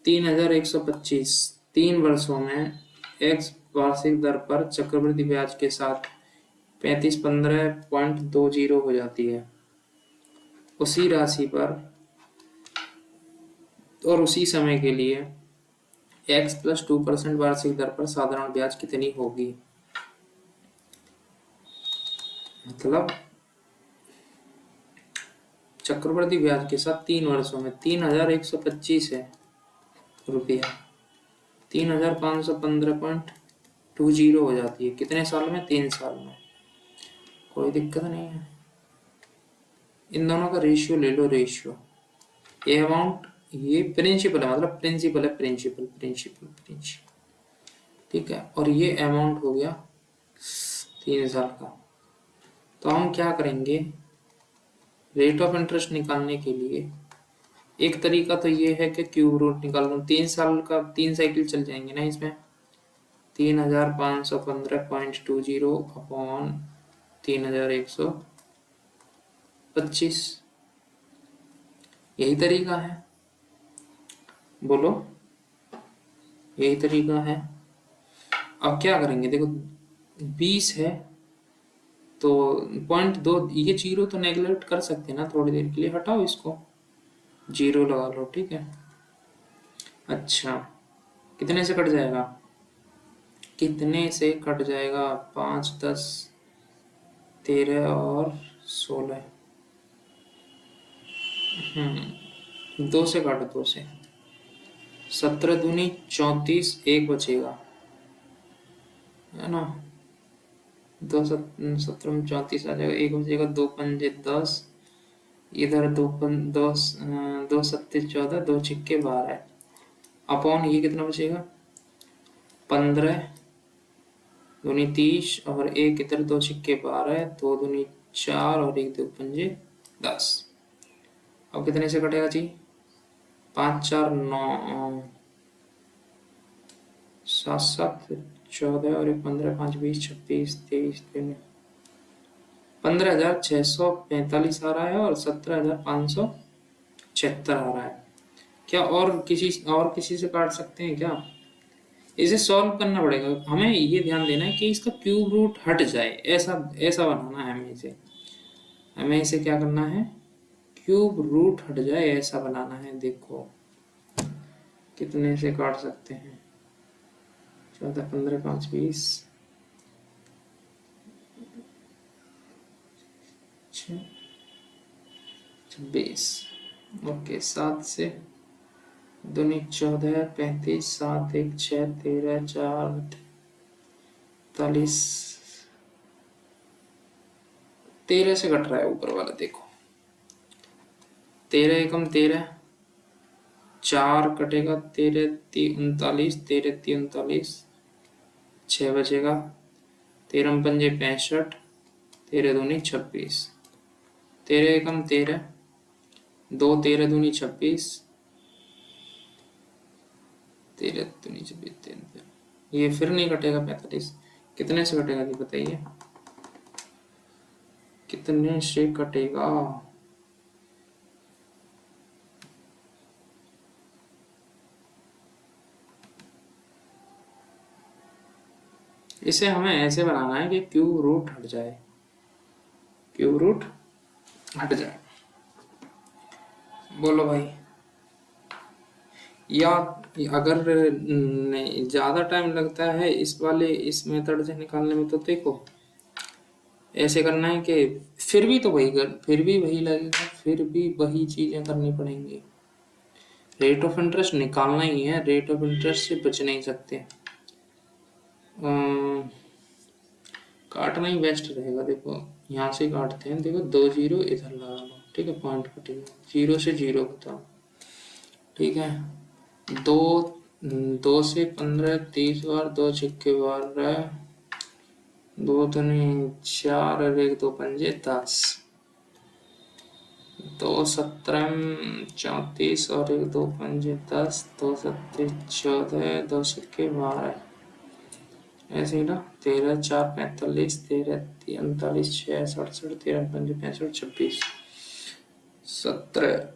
3125 3 वर्षों में x वार्षिक दर पर चक्रवृद्धि ब्याज के साथ 3515.20 हो जाती है। उसी राशि पर और उसी समय के लिए x + 2% वार्षिक दर पर साधारण ब्याज कितनी होगी? मतलब चक्रवृद्धि ब्याज के साथ 3 वर्षों में 3125 है रुपया, 3515.20 हो जाती है। कितने साल में? 3 साल में। कोई दिक्कत नहीं है, इन दोनों का रेशियो ले लो। रेशियो ये अमाउंट, ये प्रिंसिपल है, मतलब प्रिंसिपल है, प्रिंसिपल, ठीक है। और ये अमाउंट हो गया 3 साल का। तो हम क्या करेंगे, रेट ऑफ इंटरेस्ट निकालने के लिए एक तरीका तो ये है कि क्यूब रूट निकाल लो। 3 साल का 3 साइकिल चल जाएंगे ना इसमें, 3515.20 अपॉन 3125, यही तरीका है, बोलो यही तरीका है। अब क्या करेंगे, देखो 20 है तो 0.2, ये जीरो तो नेगलेक्ट कर सकते हैं ना, थोड़ी देर के लिए हटाओ इसको, जीरो लगा लो, ठीक है। अच्छा कितने से कट जाएगा, कितने से कट जाएगा, 5 10 13 और 16, 2 से काटो, 2 से 17 दूनी 34, 1 बचेगा, है ना। 2 17 में 34 आ जाएगा, 1 बचेगा, 2 पंजे 10, इधर 2 सत्ते 14, 2 छिक्के 12, अपॉन ये कितना बचेगा 15, दूनी 30 और 1 इधर, 2 छिक्के 12, 2 दूनी 4 और 1 2 पंजे 10। अब कितने से कटेगा जी, 5 4 9 7 7 14 और 1 15, 5 20 26 23 15,645 आ रहा है और 17,576 आ रहा है। क्या और किसी से काट सकते हैं क्या? इसे सॉल्व करना पड़ेगा हमें, ये ध्यान देना है कि इसका क्यूब रूट हट जाए, ऐसा ऐसा बनाना है हमें इसे क्या करना है, क्यूब रूट हट जाए ऐसा बनाना है। देखो कितने से काट सकते हैं, 14 15 5 20 26, ओके, 7 से दूनी 14 35, 7 1 6 13 4 43, 13 से कट रहा है ऊपर वाला, देखो 13 एकम 13, 4 कटेगा, 13 3 39, 13 3 39, 6 बचेगा, 13 पंजे 65, 13 दूनी 26, 13 एकम 13, 2 13 दूनी 26, 13 दूनी 26, ये फिर नहीं कटेगा 45, कितने से कटेगा जी बताइए, कितने से कटेगा, इसे हमें ऐसे बनाना है कि क्यूब रूट हट जाए, क्यूब रूट हट जाए, बोलो भाई। या अगर ज्यादा टाइम लगता है इस मेथड से निकालने में, तो देखो ऐसे करना है कि फिर भी वही लगेगा, फिर भी वही चीजें करनी पड़ेंगी, रेट ऑफ इंटरेस्ट निकालना ही है, रेट ऑफ इंटरेस्ट से बच नहीं सकते, काटना ही बेस्ट रहेगा। देखो यहाँ से काटते हैं, देखो 2 0 इधर लगा लो, ठीक है, पॉइंट कटेगा, 0 से 0 बताओ, ठीक है, 2 से 15 30 बार, 2 छिक्के 12, 2 दूनी 4 और 1 2 पंजे 10, दो 17 34 और एक 2 पंजे 10, 2 सत्ते 14, 2 सिक्के 12, ऐसे ही ना। 13 4 45, 13 3 39, 6 67, 13 पंजे 65, 26, 17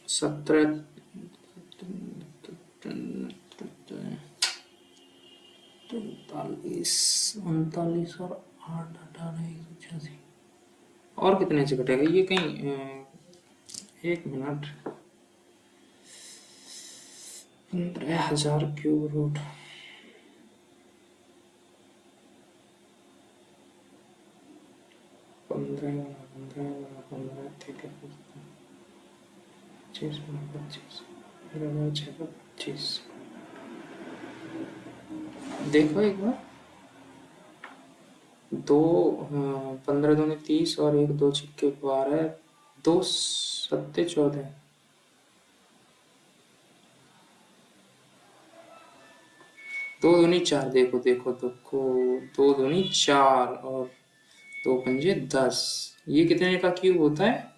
17 43 39 और 8 18 186। और कितने से कटेगा ये कहीं? एक मिनट। 15,000 cube root 15 15 15 25 25 25। देखो एक बार। दो 15 दूनी 30 और एक 2 छिक्के 12, 2 सत्ते 14, 2 दूनी 4। देखो देखो देखो, 2 दूनी 4 और 2 पंजे 10। ये कितने का क्यूब होता है?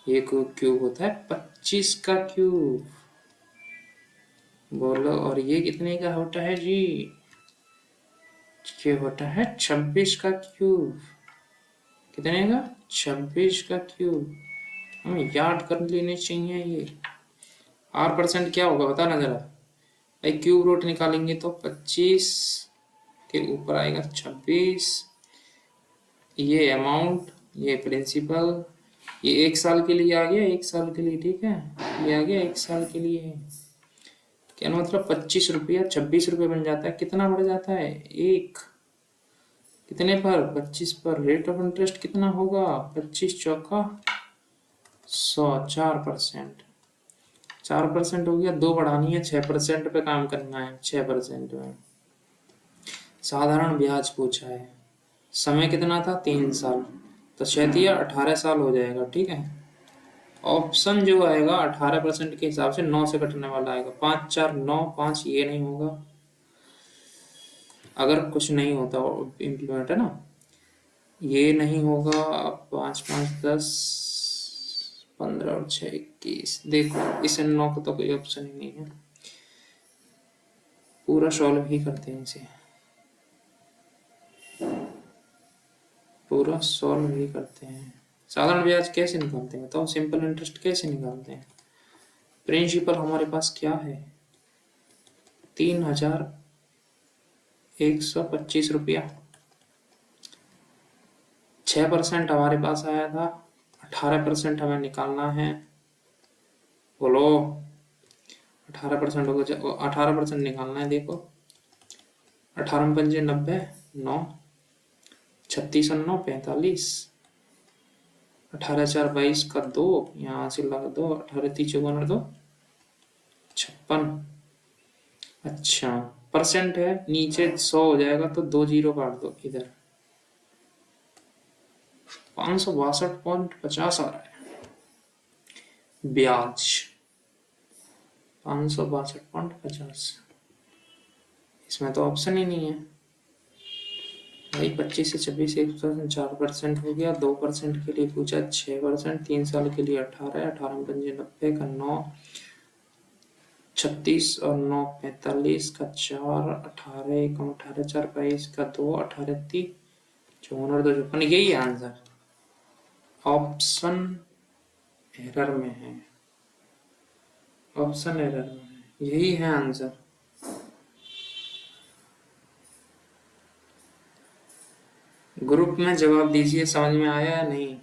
ये क्यूब होता है 25 का क्यूब। बोलो, और ये कितने का होता है जी? ये होता है 26 का क्यूब। कितने का? 26 का क्यूब। हमें याद कर लेने चाहिए ये। आर परसेंट क्या होगा बता ना जरा भाई। क्यूब रूट निकालेंगे तो 25 के ऊपर आएगा 26। ये अमाउंट, ये प्रिंसिपल, ये 1 साल के लिए आ गया, 1 साल के लिए, ठीक है। ये आ गया 1 साल के लिए। क्या मतलब 25 रुपया 26 रुपये बन जाता है। कितना बढ़ जाता है? एक। कितने पर? 25 पर। रेट ऑफ इंटरेस्ट कितना होगा? 25 चौका 100, 4%। 4% हो गया। 2 बढ़ानी है, 6% पे काम करना है। 6% में साधारण ब्याज पूछा है। समय कितना था? 3 साल। तो 6 18 साल हो जाएगा, ठीक है। ऑप्शन जो आएगा 18% के हिसाब से 9 से कटने वाला आएगा। 5 4 9 5, ये नहीं होगा अगर कुछ नहीं होता इम्प्लीमेंट, है ना। ये नहीं होगा। 5 5 10 15 और 6 21। देखो इस 9 का तो कोई ऑप्शन ही नहीं है। पूरा सॉल्व ही करते हैं इसे, पूरा सॉल्व ही करते हैं। साधारण ब्याज कैसे निकालते हैं बताओ? सिंपल इंटरेस्ट कैसे निकालते हैं? प्रिंसिपल हमारे पास क्या है? 3,125 रुपया। 6% हमारे पास आया था। 18% हमें निकालना है। बोलो। 18% होगा। 18% निकालना है। देखो 18 पंजे 90, 9 36 और 9 45। 18 4 22 का 2, यहाँ से लगा दो। 18 3 54 2 56। अच्छा, परसेंट है नीचे 100 हो जाएगा तो 2 जीरो काट दो इधर। 562.50 आ रहा है ब्याज। 562.50। इसमें तो ऑप्शन ही नहीं है भाई। 25 से 26 1%, 4% हो गया। 2% के लिए पूछा 6%, 3 साल के लिए 18, 18 पंजे 90 का 9, 36 और 9 45 का 4, 18 1 18 4 22 का 2, 18 3 54 और 2 56। यही है आंसर। ऑप्शन एरर में है, ऑप्शन एरर में है, यही है आंसर। ग्रुप में जवाब दीजिए, समझ में आया या नहीं?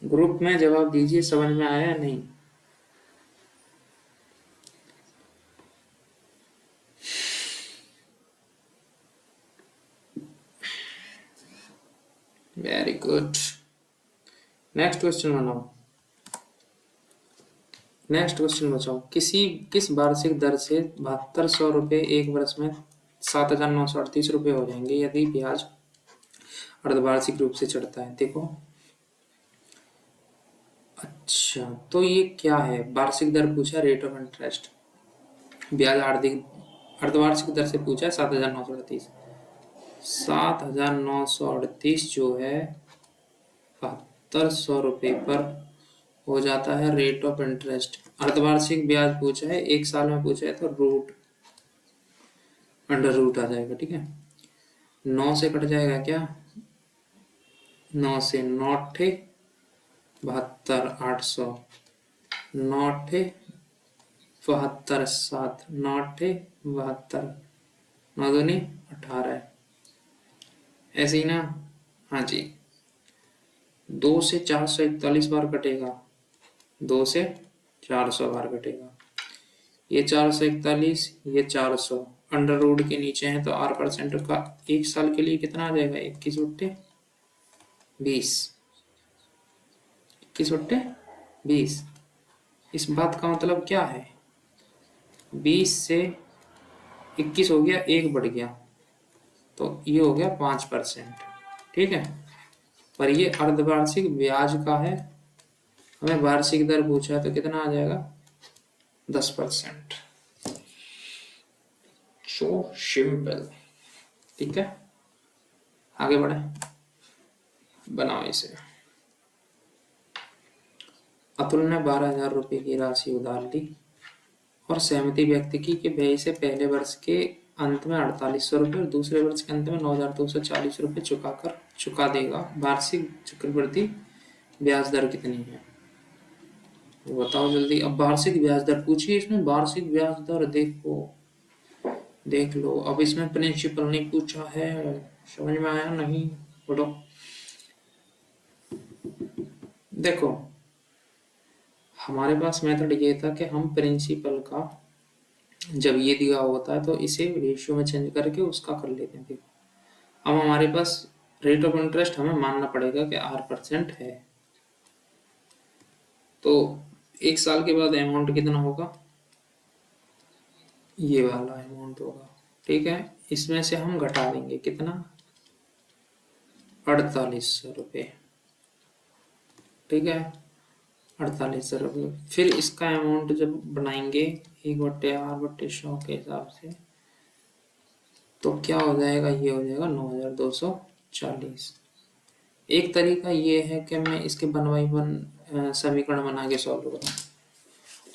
ग्रुप में जवाब दीजिए, समझ में आया या नहीं? Very good. नेक्स्ट क्वेश्चन बनाओ। नेक्स्ट क्वेश्चन बचाओ। किस वार्षिक दर से 7200 रुपये एक वर्ष में 7,938 रुपये हो जाएंगे यदि ब्याज अर्धवार्षिक रूप से चढ़ता है? देखो, अच्छा तो ये क्या है? वार्षिक दर पूछा, रेट ऑफ इंटरेस्ट। ब्याज अर्धवार्षिक दर से पूछा है 7,938। 7,938 जो है ₹7200 पर हो जाता है रेट ऑफ इंटरेस्ट। अर्धवार्षिक ब्याज पूछा है, 1 साल में पूछा है तो अंडर रूट आ जाएगा। ठीक है, 9 से कट जाएगा क्या, 9 से 9 थे 72 800, 9 थे 72 7, 9 थे 72, 9 दूनी 18, ऐसे ही ना। हाँ जी, 2 से 441 बार कटेगा, 2 से 400 बार कटेगा, ये 441, ये 400 अंडर रूट के नीचे है तो R% का 1 साल के लिए कितना आ जाएगा, 21 बट्टे 20, 21 बट्टे 20। इस बात का मतलब क्या है, 20 से 21 हो गया, 1 बढ़ गया तो ये हो गया 5%। ठीक है, पर ये अर्धवार्षिक ब्याज का है, हमें वार्षिक दर पूछा है तो कितना आ जाएगा 10%। So simple. ठीक है, आगे बढ़े, बनाओ इसे। अतुल ने 12,000 रुपये की राशि उधार ली और सहमति व्यक्त की कि वह इसे पहले वर्ष के अंत में 4800 रुपये और दूसरे वर्ष के अंत में 9,240 रुपये चुका देगा। वार्षिक चक्रवृद्धि ब्याज दर कितनी है, बताओ जल्दी। अब वार्षिक ब्याज दर पूछिए, इसमें वार्षिक ब्याज दर देख लो। अब इसमें प्रिंसिपल नहीं पूछा है, समझ में आया नहीं, बोलो। देखो, हमारे पास मेथड ये था कि हम प्रिंसिपल का जब ये दिया होता है तो इसे रेशियो में चेंज करके उसका कर लेते हैं। देखो, अब हमारे पास रेट ऑफ इंटरेस्ट हमें मानना पड़ेगा कि R% है, तो 1 साल के बाद अमाउंट कितना होगा, ये वाला अमाउंट होगा। ठीक है, इसमें से हम घटा देंगे कितना, 4800 रुपये। ठीक है, 4800 रुपये। फिर इसका अमाउंट जब बनाएंगे 1/R/100 के हिसाब से तो क्या हो जाएगा, ये हो जाएगा 9240। एक तरीका ये है कि मैं इसके 1/1 समीकरण बना के सॉल्व करूँ,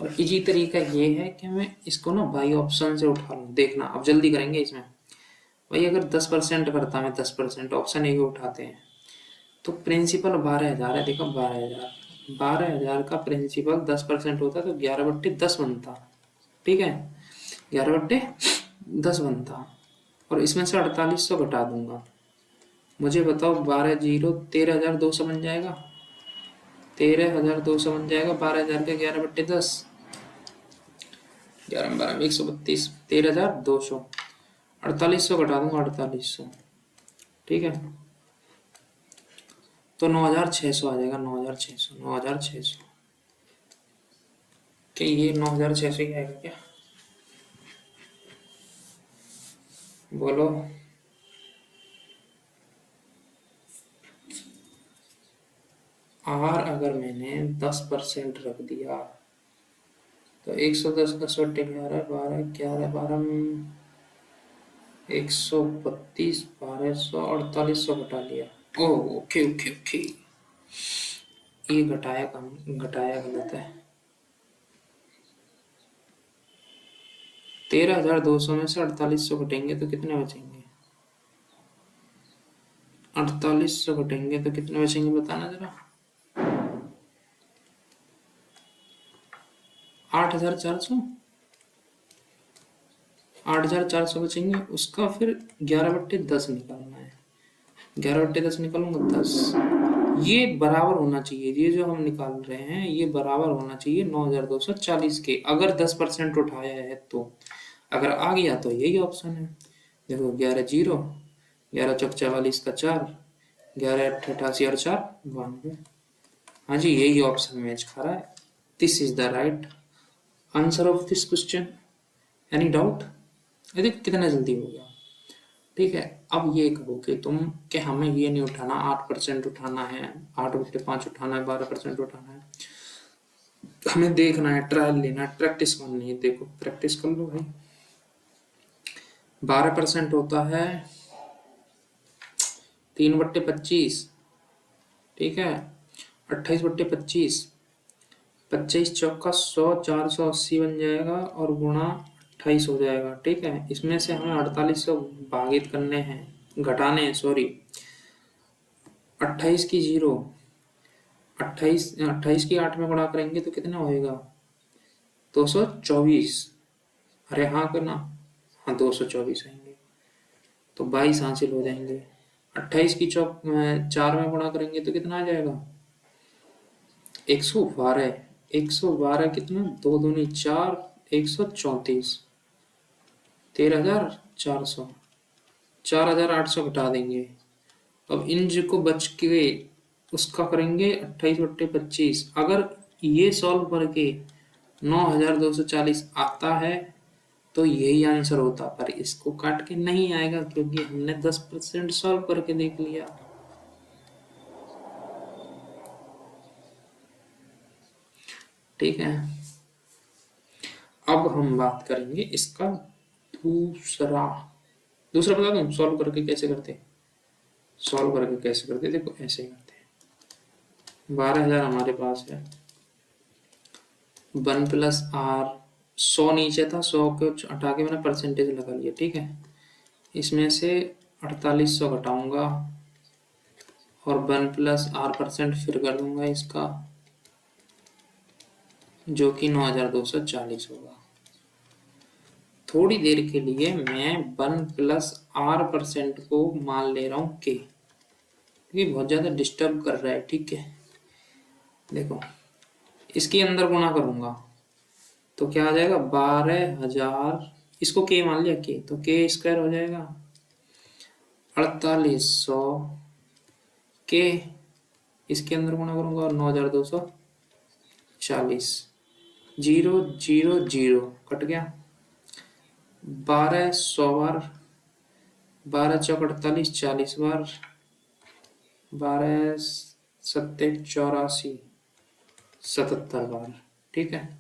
और इजी तरीका ये है कि मैं इसको ना बाई ऑप्शन से उठा लूँ। देखना, अब जल्दी करेंगे इसमें। भाई अगर 10% करता है, 10% ऑप्शन ए उठाते हैं तो प्रिंसिपल 12,000 है। देखो 12,000 का प्रिंसिपल 10% होता है तो 11/10 बनता। ठीक है, 11/10 बनता, और इसमें से 4800 घटा दूंगा। मुझे बताओ 12 जीरो 13,200 बन जाएगा, 13,200 बन जाएगा। 12,000 का 11/10, 11 12 132, 13,200, 4800 घटा दूंगा 4800। ठीक है, तो 9,600 आ जाएगा, 9,600, 9,600। क्या ये 9,600 ही आएगा क्या, बोलो। आर अगर मैंने 10% रख दिया तो 110 का 11 12 11 12 132 1200 4800 घटा लिया। ओ ओके ओके ओके, ये घटाया गलत है। 13,200 में से 4800 घटेंगे तो कितने बचेंगे, 4800 घटेंगे तो कितने बचेंगे बताना जरा। 8,400, 8,400 बचेंगे। उसका फिर 11/10 निकालना है, 11/10 निकालूंगा 10। ये बराबर होना चाहिए, ये जो हम निकाल रहे हैं ये बराबर होना चाहिए 9,240 के, अगर 10% उठाया है तो। अगर आ गया तो यही ऑप्शन है। देखो 11 जीरो, 11 चौक 44 का 4, 11 88 और 4 92। हाँ जी, यही ऑप्शन मैच खा रहा है। This is the right answer of this question. Any doubt, देखो कितना जल्दी हो गया। ठीक है, अब ये कहो कि तुम कि हमें ये नहीं उठाना, 8% उठाना है, 8/5 उठाना है, 12% उठाना है। हमें देखना है, ट्रायल लेना है, प्रैक्टिस करनी है। देखो प्रैक्टिस कर लो भाई। 12% होता है 3/25। ठीक है, 28/25, 25 चौका 100, 480 बन जाएगा और गुणा 28 हो जाएगा। ठीक है, इसमें से हमें 4800 भागित करने हैं, घटाने हैं सॉरी। 28 की 0, 28 की 8 में गुणा करेंगे तो कितना होएगा? 224। अरे हाँ करना, हाँ 224 आएंगे तो 22 हासिल हो जाएंगे। 28 की 4 में गुणा करेंगे तो कितना आ जाएगा? 112। 112 कितना? 2 दूनी 4, 134, 13,400, 4,800 घटा देंगे। अब इन जो को बच के उसका करेंगे 28/25। अगर ये सॉल्व करके 9,240 आता है तो यही आंसर होता, पर इसको काट के नहीं आएगा क्योंकि हमने 10% सॉल्व करके देख लिया। ठीक है, अब हम बात करेंगे इसका दूसरा बता दूं सॉल्व करके कैसे करते? देखो ऐसे ही करते हैं। 12,000 हमारे पास है, 1 प्लस आर, 100 नीचे था, 100 को हटा के मैंने परसेंटेज लगा लिया। ठीक है, इसमें से 4800 घटाऊंगा और 1 प्लस आर परसेंट फिर कर दूंगा इसका, जो कि 9,240 होगा। थोड़ी देर के लिए मैं 1 प्लस आर परसेंट को मान ले रहा हूँ के, क्योंकि बहुत ज्यादा डिस्टर्ब कर रहा है। ठीक है, देखो इसके अंदर गुणा करूंगा तो क्या आ जाएगा? 12,000, इसको के मान लिया के, तो के स्क्वायर हो जाएगा 4800 के, इसके अंदर गुणा करूंगा और 9,240, 0 0 0 कट गया। 12 100 बार, 12 चौक 48, 40 बार, 12 सत्ते 84, 77 बार। ठीक है,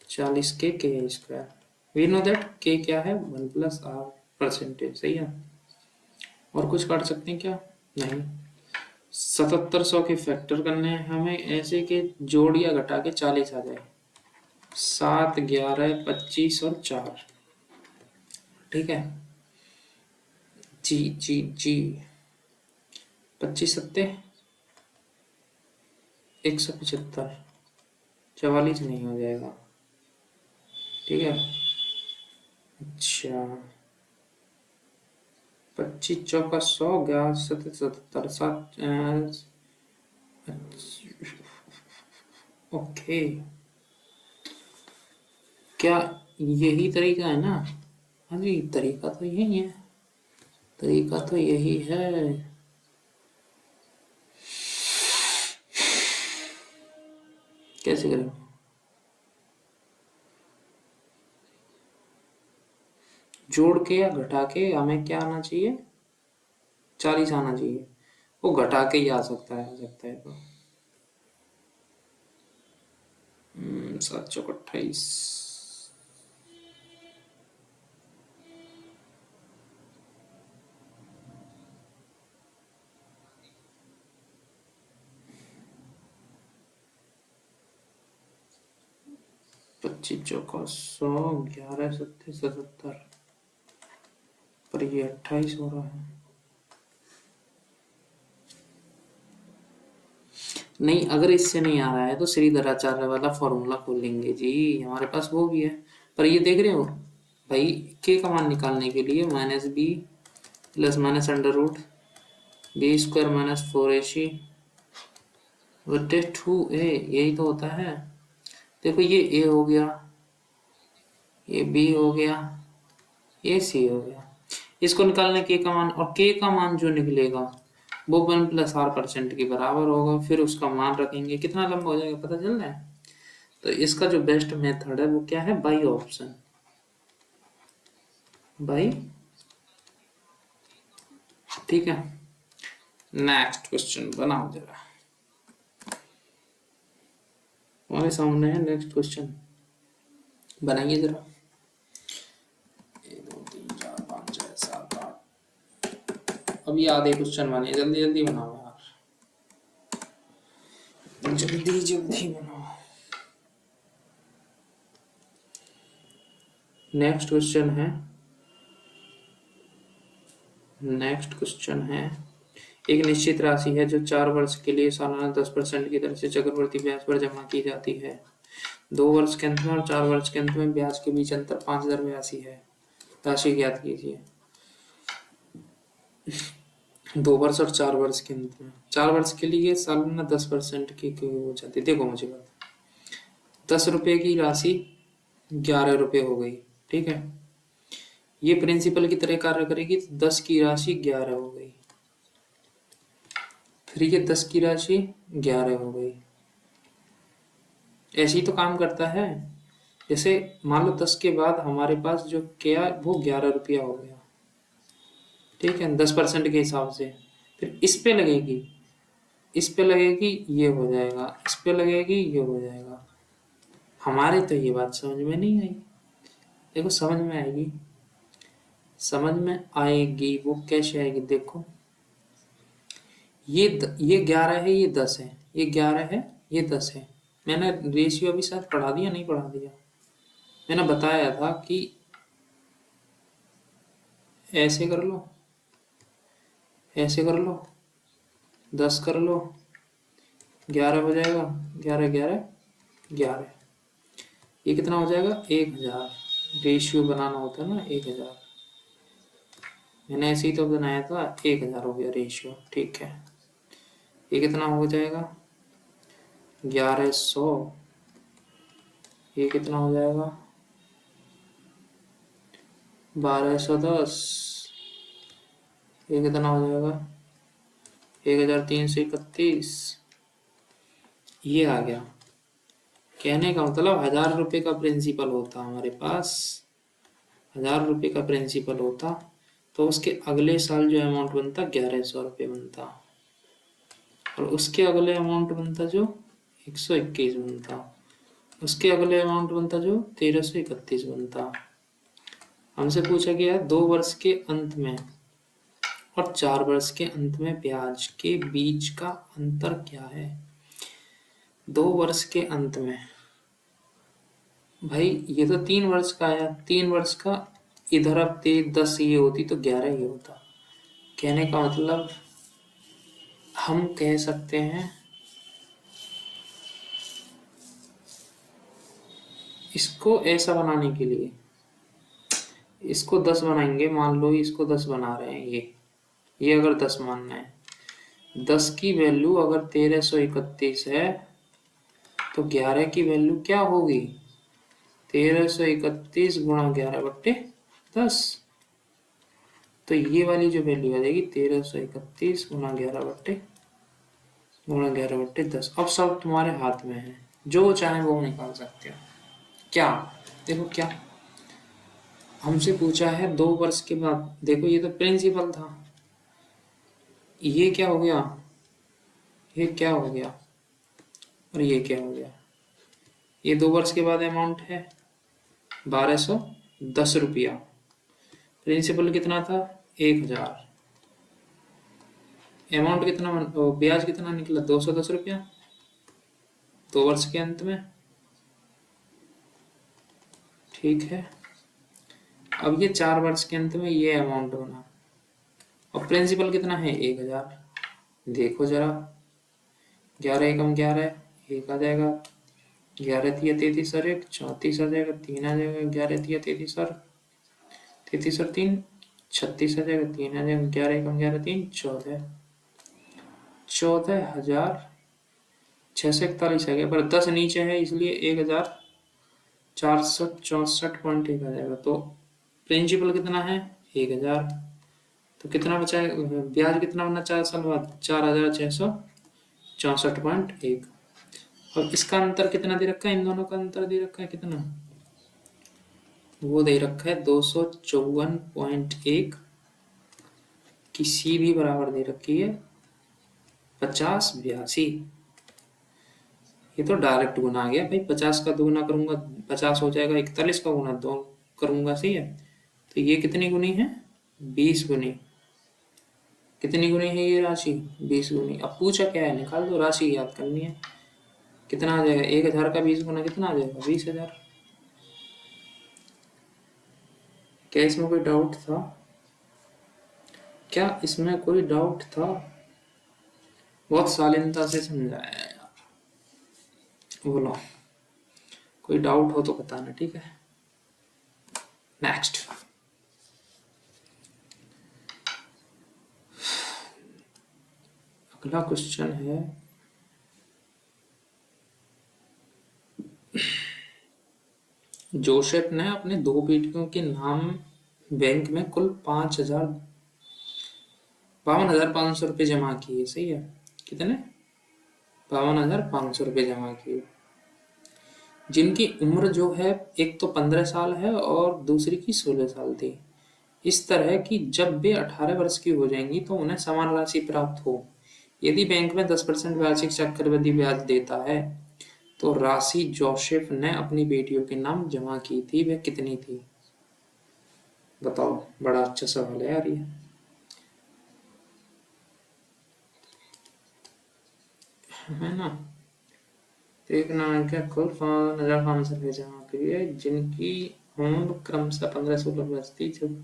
40 के स्क्वायर। वी नो दैट के क्या है? 1 प्लस आर परसेंटेज। सही है, और कुछ काट सकते हैं क्या? नहीं। 7700 के फैक्टर करने हैं हमें ऐसे कि जोड़ या घटा के 40 आ जाए। 7 11 25 और 4। ठीक है, जी जी जी, 25 सत्ते 175, 44 नहीं हो जाएगा। ठीक है, अच्छा 25 चौका 100, 11 77, 7 ओके, क्या यही तरीका है ना? हाँ जी, तरीका तो यही है, तरीका तो यही है। कैसे करें? जोड़ के या घटा के हमें क्या आना चाहिए? 40 आना चाहिए। वो घटा के ही आ सकता है तो 7 चौक 28, 25 चौका 100, 11 सत्ते 77, पर ये 28 हो रहा है। नहीं, अगर इससे नहीं आ रहा है तो श्रीधराचार्य वाला फॉर्मूला खोलेंगे जी, हमारे पास वो भी है। पर ये देख रहे हो भाई, के का मान निकालने के लिए minus B plus minus under root B square minus 4ac बटे 2a, यही तो होता है। देखो ये a हो गया, ये b हो गया, ये c हो गया। इसको निकालने के का मान, और k का मान जो निकलेगा वो 1 प्लस आर परसेंट के बराबर होगा। फिर उसका मान रखेंगे, कितना लंबा हो जाएगा पता चल रहा है। तो इसका जो बेस्ट मेथड है वो क्या है? By option, by. ठीक है, नेक्स्ट क्वेश्चन बनाओ जरा, हमारे सामने है नेक्स्ट क्वेश्चन, बनाइए जरा। 1 2 3 4 5 6 7 8, अब ये आधे क्वेश्चन बने, जल्दी जल्दी बनाओ यार। जल्दी जल्दी बनाओ। नेक्स्ट क्वेश्चन है एक निश्चित राशि है जो 4 वर्ष के लिए सालाना 10% की दर से चक्रवृद्धि ब्याज पर जमा की जाती है। 2 वर्ष के अंत में और 4 वर्ष के अंत में ब्याज के बीच अंतर 5,082 है। राशि ज्ञात कीजिए। 2 वर्ष और 4 वर्ष के अंत में, 4 वर्ष के लिए सालाना 10% की हो जाती है। देखो मुझे बात, 10 रुपए की राशि 11 रुपए हो गई, ठीक है। ये प्रिंसिपल की तरह कार्य करेगी तो 10 की राशि 11 हो गई, फिर ये 10 की राशि 11 हो गई। ऐसे ही तो काम करता है। जैसे मान लो 10 के बाद हमारे पास जो क्या वो 11 रुपया हो गया, ठीक है, 10% के हिसाब से। फिर इस पे लगेगी, इस पे लगेगी, ये हो जाएगा, इस पे लगेगी, ये हो जाएगा। हमारे तो ये बात समझ में नहीं आई। देखो समझ में आएगी, समझ में आएगी। वो कैसे आएगी देखो, ये 11 है, ये 10 है, ये 11 है, ये 10 है। मैंने रेशियो अभी शायद पढ़ा दिया, नहीं पढ़ा दिया। मैंने बताया था कि ऐसे कर लो, ऐसे कर लो, 10 कर लो, 11 हो जाएगा, 11 11 11। ये कितना हो जाएगा, 1000। रेशियो बनाना होता है ना 1000। मैंने ऐसे ही तो बनाया था, 1000 हो गया रेशियो, ठीक है। ये कितना हो जाएगा, 1100। ये कितना हो जाएगा, 1210। ये कितना हो जाएगा, 1331। ये आ गया। कहने का मतलब 1000 रुपये का प्रिंसिपल होता हमारे पास, 1000 रुपये का प्रिंसिपल होता तो उसके अगले साल जो अमाउंट बनता 1100 रुपये बनता, और उसके अगले अमाउंट बनता जो 121 बनता, उसके अगले अमाउंट बनता जो 1331 बनता। हमसे पूछा गया 2 वर्ष के अंत में और 4 वर्ष के अंत में ब्याज के बीच का अंतर क्या है। 2 वर्ष के अंत में भाई ये तो 3 वर्ष का आया, 3 वर्ष का इधर अब 10 ये होती तो 11 ये होता। कहने का मतलब हम कह सकते हैं इसको ऐसा बनाने के लिए, इसको 10 बनाएंगे, मान लो इसको 10 बना रहे हैं, ये अगर 10 मानना है, 10 की वैल्यू अगर 1331 है तो 11 की वैल्यू क्या होगी, 1331 गुणा 11/10। तो ये वाली जो वैल्यू आ जाएगी 1331 गुणा 11/10। अब सब तुम्हारे हाथ में है, जो चाहे वो निकाल सकते हो। क्या देखो, क्या हमसे पूछा है 2 वर्ष के बाद। देखो ये तो प्रिंसिपल था, ये क्या हो गया, ये क्या हो गया, और ये क्या हो गया। ये 2 वर्ष के बाद अमाउंट है 1210 रुपया। प्रिंसिपल कितना था 1000। अमाउंट कितना, ब्याज कितना निकला 210 रुपया 2 वर्ष के अंत में, ठीक है। अब ये 4 वर्ष के अंत में ये अमाउंट बना, और प्रिंसिपल कितना है 1000। देखो जरा, 11 एकम 11, 1 आ जाएगा, 11 तिया 33 और 1 34 आ जाएगा, 3 आ जाएगा, 11 तिया 33 और 3 36 आ जाएगा, 3 आ जाएगा, 11 एकम 11 3 14, 14,641 आ गया। पर 10 नीचे है इसलिए 1464.1 आ जाएगा। तो प्रिंसिपल कितना है 1000, तो कितना बचा है, ब्याज कितना बनना 4 साल बाद 4664.1। और इसका अंतर कितना दे रखा है, इन दोनों का अंतर दे रखा है कितना, वो दे रखा है 254.1 की सी भी बराबर दे रखी है 5082। ये तो डायरेक्ट गुना आ गया भाई, 50 का 2 गुना करूंगा 50 हो जाएगा, 41 का गुना 2 करूंगा, सही है। तो ये कितनी गुनी है 20 गुनी। कितनी गुनी है ये राशि 20 गुनी। अब पूछा क्या है, निकाल दो, राशि याद करनी है। कितना आ जाएगा? 1000 का 20 गुना कितना आ जाएगा? 20,000। क्या इसमें कोई डाउट था? क्या इसमें कोई डाउट था? बहुत शालीनता से समझाया है यार। बोलो, कोई डाउट हो तो बताना, ठीक है। नेक्स्ट, अगला क्वेश्चन है, जोसेफ ने अपने 2 बेटियों के नाम बैंक में कुल 52,500 रुपये जमा किए। सही है? कितने? 52,500 रुपये जमा किए, जिनकी उम्र जो है एक तो 15 साल है और दूसरी की 16 साल थी। इस तरह कि जब वे 18 वर्ष की हो जाएंगी तो उन्हें समान राशि प्राप्त हो। यदि बैंक में 10% वार्षिक चक्रवृद्धि ब्याज देता है तो राशि जोसेफ ने अपनी बेटियों के नाम जमा की थी वह कितनी थी? बताओ, बड़ा अच्छा सवाल है यार ये। है ना? एक नाम के कुल 52,500 रुपये जमा किए, जिनकी उम्र क्रमशः 15-16 वर्ष थी। जब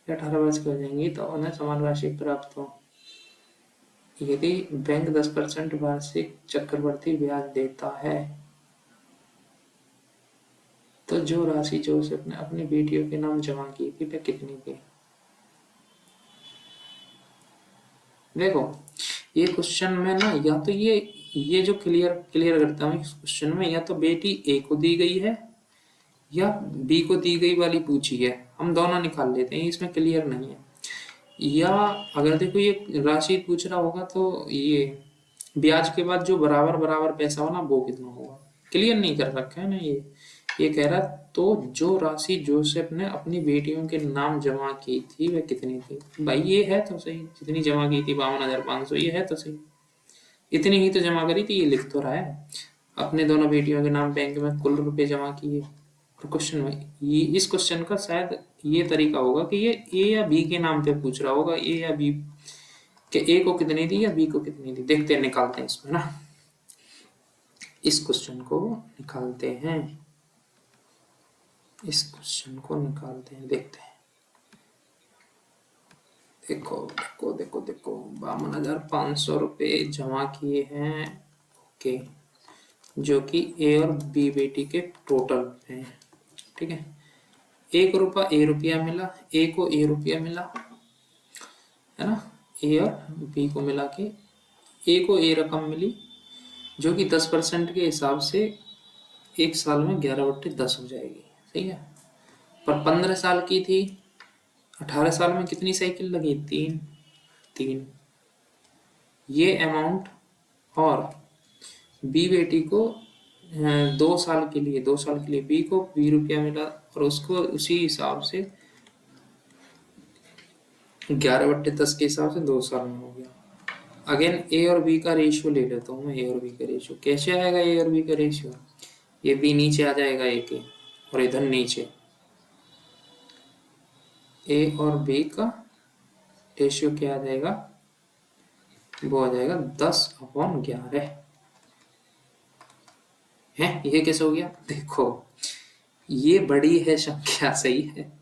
18 वर्ष की हो जाएंगी तो उन्हें समान राशि प्राप्त हो। यदि बैंक 10% वार्षिक चक्रवृद्धि ब्याज देता है तो जो राशि जोसेफ ने अपनी बेटियों के नाम जमा की थी वह कितनी थी? देखो, ये क्वेश्चन में ना, या तो ये जो क्लियर करता हूँ इस क्वेश्चन में, या तो बेटी ए को दी गई है या बी को दी गई वाली पूछी है। हम दोनों निकाल लेते हैं, इसमें क्लियर नहीं है। या अगर देखो ये राशि पूछ रहा होगा तो ये ब्याज के बाद जो बराबर बराबर पैसा हो ना वो कितना होगा, क्लियर नहीं कर रखा है ना ये कह रहा। तो जो राशि जोसेफ ने अपनी बेटियों के नाम जमा की थी वह कितनी थी? भाई ये है तो सही, जितनी जमा की थी 52,500, ये है तो सही, इतनी ही तो जमा करी थी, ये लिख तो रहा है। अपने दोनों बेटियों के नाम बैंक में कुल रुपए जमा किए। और क्वेश्चन में ये, इस क्वेश्चन का शायद ये तरीका होगा कि ये ए या बी के नाम पे पूछ रहा होगा, ए या बी के, ए को कितनी दी या बी को कितनी दी। देखते हैं, निकालते हैं इसमें ना, इस क्वेश्चन को निकालते हैं, इस क्वेश्चन को निकालते हैं, देखते हैं। देखो देखो देखो देखो 52,500 रुपये जमा किए हैं, ओके, जो कि ए और बी बेटी के टोटल हैं, ठीक है। ए रुपया मिला, ए को ए रुपया मिला, है ना, ए और बी को मिला के ए को ए रकम मिली, जो कि 10% के हिसाब से एक साल में 11/10 हो जाएगी। सही है? पर 15 साल की थी, 18 साल में कितनी साइकिल लगी? 3 ये अमाउंट, और बी बेटी को 2 साल के लिए बी को 20 रुपया मिला और उसको उसी हिसाब से 11/10 के हिसाब से 2 साल में हो गया। अगेन ए और बी का रेशियो ले लेता हूँ मैं, ए और बी का रेशियो कैसे आएगा? ए और बी का रेशियो, ये बी नीचे आ जाएगा ए के, और इधर नीचे ए और बी का रेशियो क्या आ जाएगा? वो आ जाएगा 10/11 है। ये कैसे हो गया? देखो, ये बड़ी है संख्या, सही है।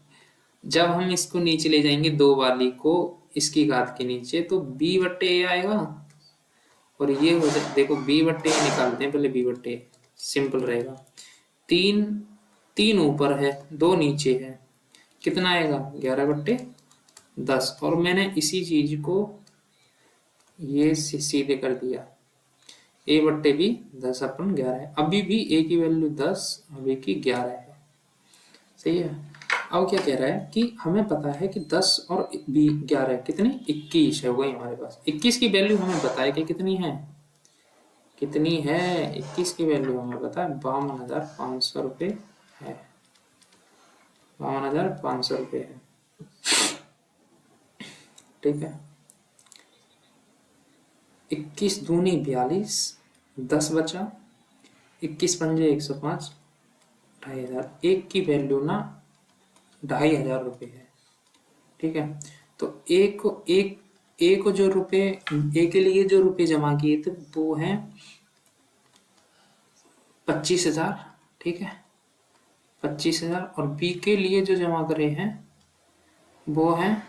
जब हम इसको नीचे ले जाएंगे, 2 वाली को इसकी घात के नीचे, तो b/a आएगा, और ये हो जाए, देखो b/a निकालते हैं पहले, b/a सिंपल रहेगा। 3 ऊपर है, 2 नीचे है, कितना आएगा? 11/10। और मैंने इसी चीज को ये सीधे कर दिया, a/b 10/11 है। अभी भी a की वैल्यू 10, अभी की 11 है। सही है? अब क्या कह रहा है कि हमें पता है कि 10 और 11 कितने? 21 है, वही हमारे पास 21 की वैल्यू हमें पता है कि कितनी है, 21 की वैल्यू हमें पता है 52,500 रुपये है, 52,500 रुपये है, ठीक है। 21 दूनी 42, 10 बचा, 21 पंजे 105, 2,500। एक की वैल्यू ना 2,500 रुपये है, ठीक है। तो एक को जो रुपए, ए के लिए जो रुपए जमा किए थे वो हैं 25,000, ठीक है 25,000। और बी के लिए जो जमा करे हैं वो है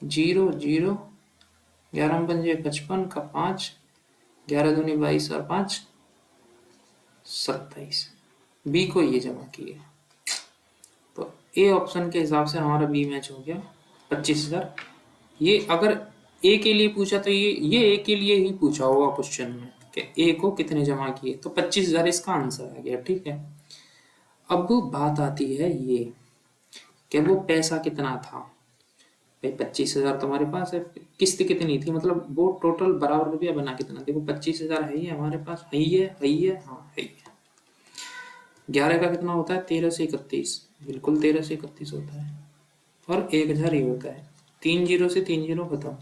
0 0, 11 पंजे 55 का 5, 11 दूनी 22 और 5 27, बी को ये जमा किए। तो ए ऑप्शन के हिसाब से हमारा बी मैच हो गया 25,000। ये अगर ए के लिए पूछा तो ये ए के लिए ही पूछा होगा क्वेश्चन में कि ए को कितने जमा किए, तो 25,000 इसका आंसर आ गया, ठीक है। अब बात आती है ये कि वो पैसा कितना था। भाई 25,000 तुम्हारे पास है, किस्त कितनी थी, मतलब वो टोटल बराबर रुपया बना कितना, देखो 25,000 है ही हमारे पास, है ही है, हाँ है ही है। 11 का कितना होता है 13 से 31, बिल्कुल 13 से 31 होता है, और 1,000 ही होता है, 3 0 से 3 0 खत्म।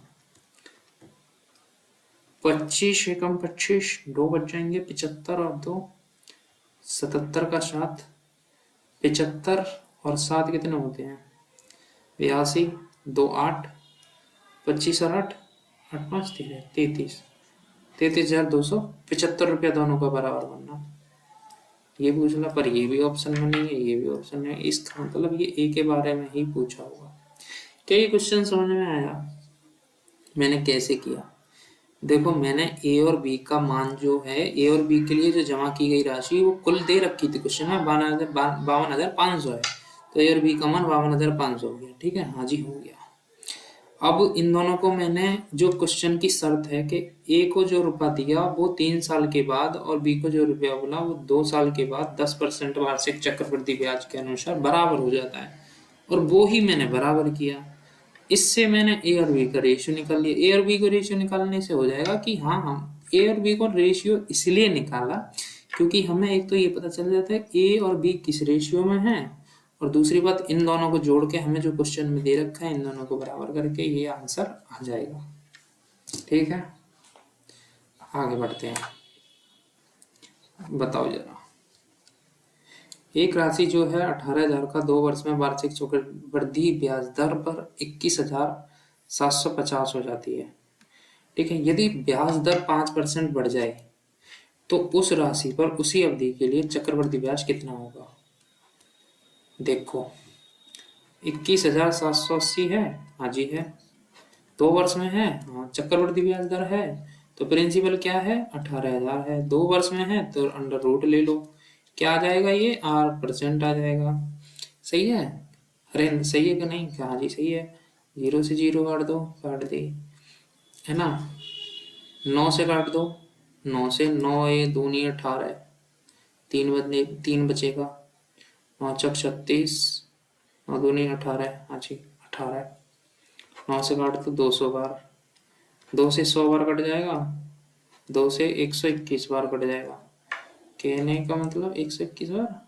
25 एकम 25, 2 बच जाएंगे 75 और 2 77 का 7, 75 और 7 कितने होते हैं 82, 2 8, 25 और 8 8 5 13 33, 33,275 रुपया दोनों का बराबर बनना। ये पूछना, पर ये भी ऑप्शन में नहीं है, ये भी ऑप्शन में, इसका मतलब ये ए के बारे में ही पूछा होगा। क्या ये क्वेश्चन समझ में आया मैंने कैसे किया? देखो मैंने ए और बी का मान जो है, ए और बी के लिए जो जमा की गई राशि वो कुल दे रखी थी क्वेश्चन में 52,500 है, तो ए और बी का मान 52,500 हो गया, ठीक है, हाँ जी हो गया। अब इन दोनों को मैंने, जो क्वेश्चन की शर्त है कि ए को जो रुपया दिया वो 3 साल के बाद और बी को जो रुपया बोला वो 2 साल के बाद 10% वार्षिक चक्रवृद्धि ब्याज के अनुसार बराबर हो जाता है, और वो ही मैंने बराबर किया। इससे मैंने ए और बी का रेशियो निकाल लिया। ए और बी को रेशियो निकालने से हो जाएगा कि हाँ हम ए और बी को रेशियो इसलिए निकाला क्योंकि हमें एक तो ये पता चल जाता है ए और बी किस रेशियो में है, और दूसरी बात इन दोनों को जोड़ के हमें जो क्वेश्चन में दे रखा है इन दोनों को बराबर करके ये आंसर आ जाएगा, ठीक है। आगे बढ़ते हैं, बताओ जरा। एक राशि जो है 18,000 का 2 वर्ष में वार्षिक चक्रवृद्धि ब्याज दर पर 21,750 हो जाती है, ठीक है। यदि ब्याज दर 5% बढ़ जाए तो उस राशि पर उसी अवधि के लिए चक्रवृद्धि ब्याज कितना होगा? देखो 21,780 है, हाँ जी है, 2 वर्ष में है, हाँ चक्रवृद्धि ब्याज दर है, तो प्रिंसिपल क्या है 18,000 है, 2 वर्ष में है तो अंडर रूट ले लो, क्या आ जाएगा ये 8% आ जाएगा, सही है। अरे सही है कि नहीं, हाँ जी सही है। 0 से 0 काट दो, काट दी है ना, 9 से काट दो, 9 से 9 ए दूनी 18, 3 बचेगा, 9 चौक 36, 9 दूनी 18, हाँ जी 18, 9 से काट दो 200 बार, 2 से 100 बार कट जाएगा, 2 से 121 बार कट जाएगा, कहने का मतलब 121 बार,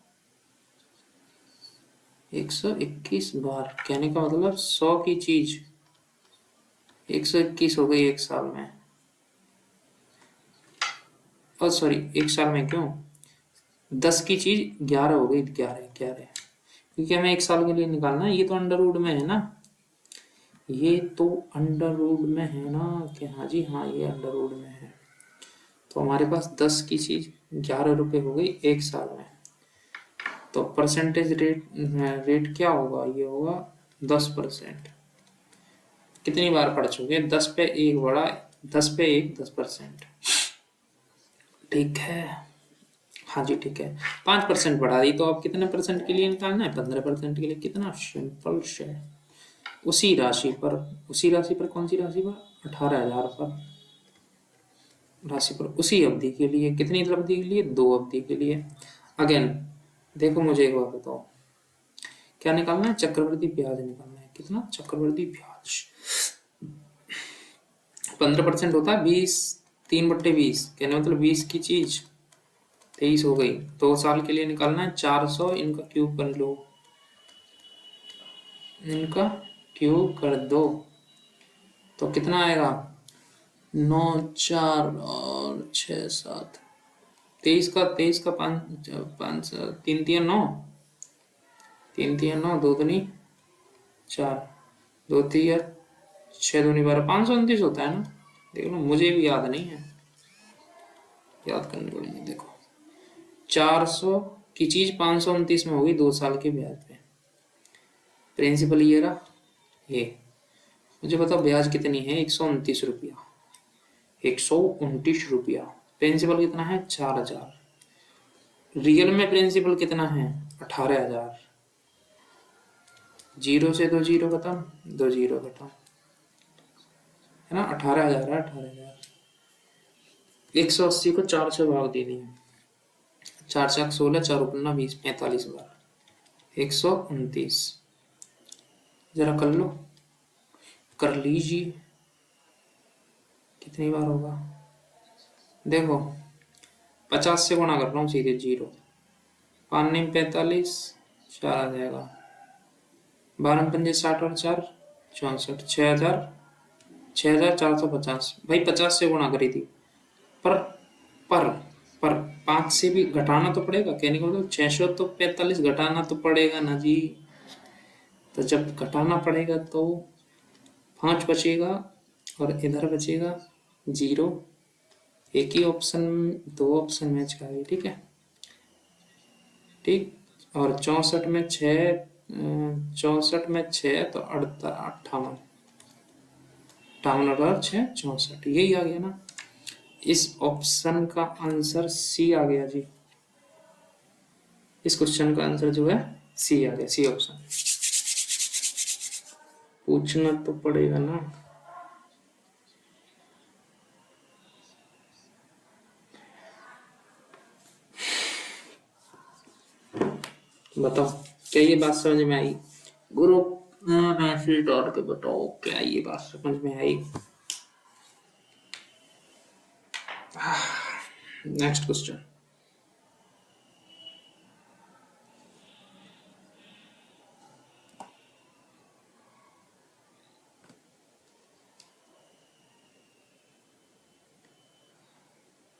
121 बार कहने का मतलब 100 की चीज 121 हो गई एक साल में, और सॉरी एक साल में क्यों, 10 की चीज 11 हो गई, 11 क्योंकि हमें एक साल के लिए निकालना है, ये तो अंडर रूट में है ना, ये तो अंडर रूट में है ना, कि हाँ जी हाँ ये अंडर रूट में है, तो हमारे पास 10 की चीज 11 रुपए हो गई एक साल में, तो परसेंटेज रेट क्या होगा, ये होगा 10%। कितनी बार पढ़ चुके, 10 पे 1 बढ़ा, 10 पे 1 10%, ठीक है, हाँ जी ठीक है। 5% बढ़ा दी तो अब कितने परसेंट के लिए निकालना है, 15% के लिए, कितना सिंपल से। उसी राशि पर कौन सी राशि पर, 18,000 पर राशि पर उसी अवधि के लिए, कितनी अवधि के लिए, 2 अवधि के लिए। अगेन देखो मुझे एक बात बताओ, क्या निकालना है, चक्रवृद्धि ब्याज निकालना है, कितना चक्रवृद्धि ब्याज, 15% होता है 20, 3/20 कहने मतलब 20 की चीज 23 हो गई, 2 साल के लिए निकालना है 400, इनका क्यूब कर लो, इनका क्यूब कर दो, तो कितना आएगा 9 4 और 6 7, 23 का 5 5 3 3 9, 3 3 9, 2 दूनी 4, 2 3 6 दूनी 12, 529 होता है ना, देख लो मुझे भी याद नहीं है, याद करनी पड़ेगी। देखो 400 की चीज 529 में होगी 2 साल के ब्याज पे। प्रिंसिपल ये रहा ये। मुझे बताओ ब्याज कितनी है? 129 रुपया। 129 रुपया। प्रिंसिपल कितना है? 4000। रियल में प्रिंसिपल कितना है? 18000। जीरो से 2 जीरो खत्म, 2 जीरो खत्म, है ना? 18000 है, 18000। 180 को 4 से भाग दे दिए, 4 चाक 16, 4 उपन्ना 20, 45 बार 129। जरा कर लो, कर लीजिए, कितनी बार होगा? देखो 50 से गुणा कर रहा हूँ सीधे, जीरो, 5 9 45, 4 आ जाएगा, 12 पंजे 60 और 4 64, 6450। भाई 50 से गुणा करी थी, पर पर पर 5 से भी घटाना तो पड़ेगा, कहने का मतलब 645 घटाना तो पड़ेगा ना जी। तो जब घटाना पड़ेगा तो 5 बचेगा और इधर बचेगा 0। एक ही ऑप्शन, 2 ऑप्शन मैच करेंगे, ठीक है? ठीक। और 64 में 6, 64 में 6 तो 58, 58 और 6 64, यही आ गया ना। इस ऑप्शन का आंसर सी आ गया जी। इस क्वेश्चन का आंसर जो है सी आ गया, सी ऑप्शन। पूछना तो पड़ेगा ना। बताओ क्या ये बात समझ में आई? ग्रुप मैसेज डाल के बताओ क्या ये बात समझ में आई? Next question.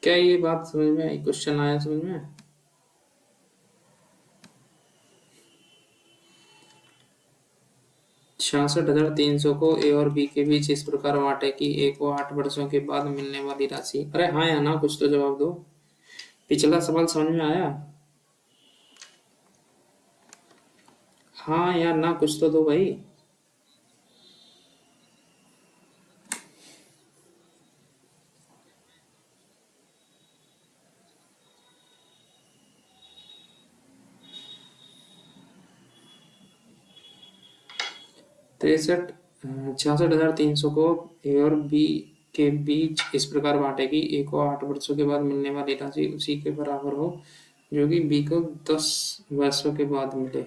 क्या ये बात समझ में आई? क्वेश्चन आया समझ में? 66,300 को ए और बी के बीच इस प्रकार बांटे कि ए को 8 वर्षों के बाद मिलने वाली राशि। अरे हाँ या ना, कुछ तो जवाब दो। पिछला सवाल समझ में आया? हाँ या ना, कुछ तो दो भाई। तिरसठ 66,300 को ए और बी के बीच इस प्रकार बांटे कि ए को 8 वर्षों के बाद मिलने वाली राशि उसी के बराबर हो जो कि बी को 10 वर्षों के बाद मिले।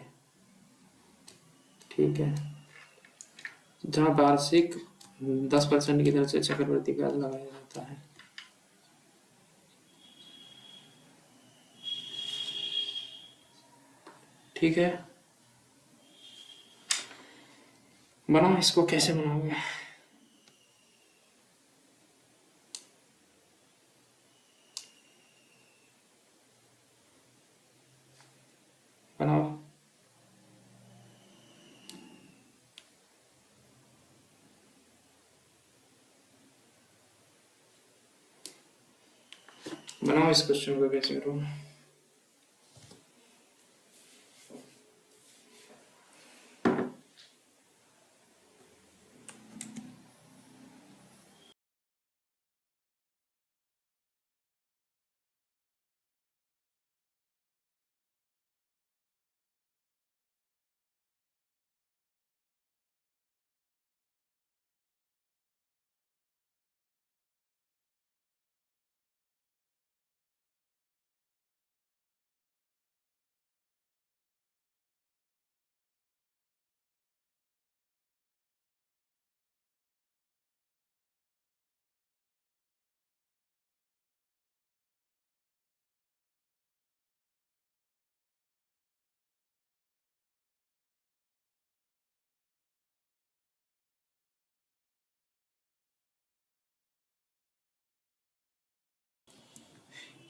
ठीक है, जहाँ वार्षिक 10% की दर से चक्रवृद्धि ब्याज लगाया जाता है। ठीक है, बनाओ, इसको कैसे बनाओगे? बनाओ। बनाओ, इस क्वेश्चन को कैसे करो?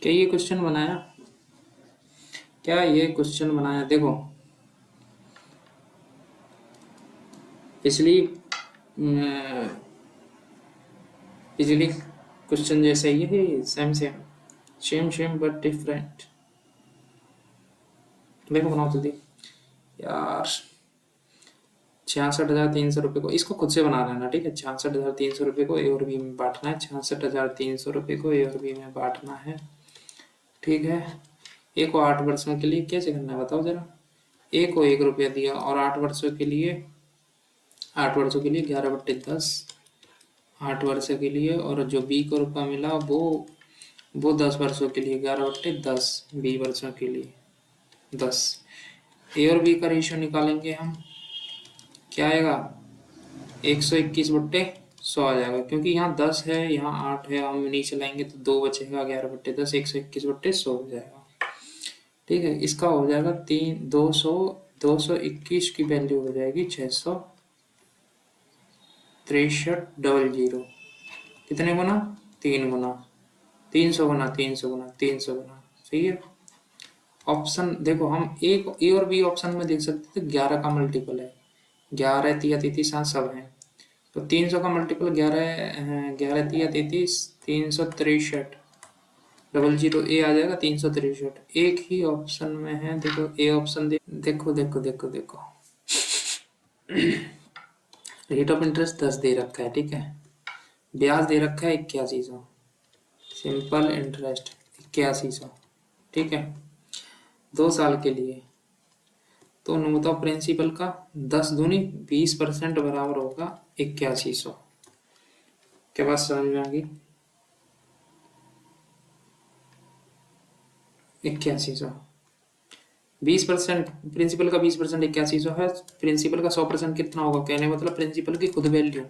क्या ये क्वेश्चन बनाया? क्या ये क्वेश्चन बनाया? देखो पिछली क्वेश्चन जैसे ही है, same same same same but different. देखो बनाओ जल्दी यार। 66,300 रुपये को इसको खुद से बना लेना, ठीक है। 66,300 रुपये को ए और बी में बांटना है। 66,300 रुपये को ए और बी में बांटना है, ठीक है। ए को 8 वर्षों के लिए कैसे करना है बताओ जरा। ए को 1 रुपया दिया और 8 वर्षों के लिए 11/10 8 वर्षों के लिए, और जो बी को रुपया मिला वो 10 वर्षों के लिए 11/10 बी वर्षों के लिए 10। ए और बी का रेशियो निकालेंगे हम, क्या आएगा 121/100 आ जाएगा, क्योंकि यहाँ 10 है यहाँ 8 है, हम नीचे लाएंगे तो 2 बचेगा 11/10 121/100 हो जाएगा, ठीक है। इसका हो जाएगा 221 की वैल्यू हो जाएगी 663,000। कितने गुना 3 गुना 300 गुना 300 गुना 300 गुना, सही है। ऑप्शन देखो हम ए और बी ऑप्शन में देख सकते थे 11 का मल्टीपल है, 11 तिया 33 सब है, तो 300 का मल्टीपल 11 11 तिया 33 363 00 ए आ जाएगा 363। एक ही ऑप्शन में है, देखो ए ऑप्शन देखो देखो देखो देखो रेट ऑफ इंटरेस्ट 10 दे रखा है, ठीक है। ब्याज दे रखा है 8100, सिंपल इंटरेस्ट 8100, ठीक है, 2 साल के लिए। तो बताओ प्रिंसिपल का 10 दूनी 20% बराबर होगा 8100। क्या बात समझ में आ गई? 8100 20%, प्रिंसिपल का 20% 8100 है। प्रिंसिपल का 100% कितना होगा, कहने मतलब प्रिंसिपल की खुद वैल्यू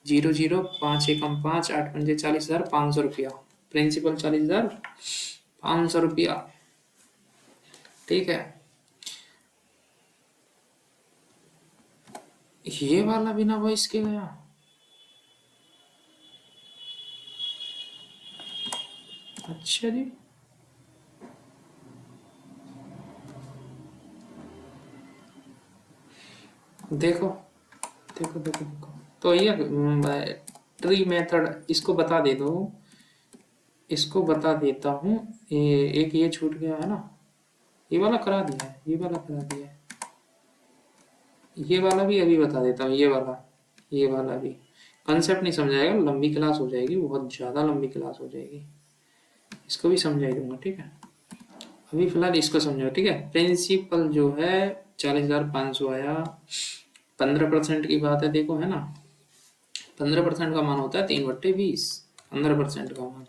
00 5 एकम 5 8 पंजे 40,500 रुपया, प्रिंसिपल 40,500 रुपया, ठीक है। ये वाला बिना वॉइस के गया, अच्छा जी। देखो देखो देखो देखो, तो ये ट्री मेथड इसको बता दे दो, इसको बता देता हूँ। एक ये छूट गया है ना, ये वाला करा दिया है, ये वाला करा दिया है, ये वाला भी अभी बता देता हूँ। ये वाला भी कंसेप्ट नहीं समझाएगा, लंबी क्लास हो जाएगी, बहुत ज़्यादा लंबी क्लास हो जाएगी। इसको भी समझाई दूंगा, ठीक है। अभी फिलहाल इसको समझाओ, ठीक है। प्रिंसिपल जो है 40,500 आया, 15% की बात है, देखो है ना, 15% का मान होता है 3/20, 15% का मान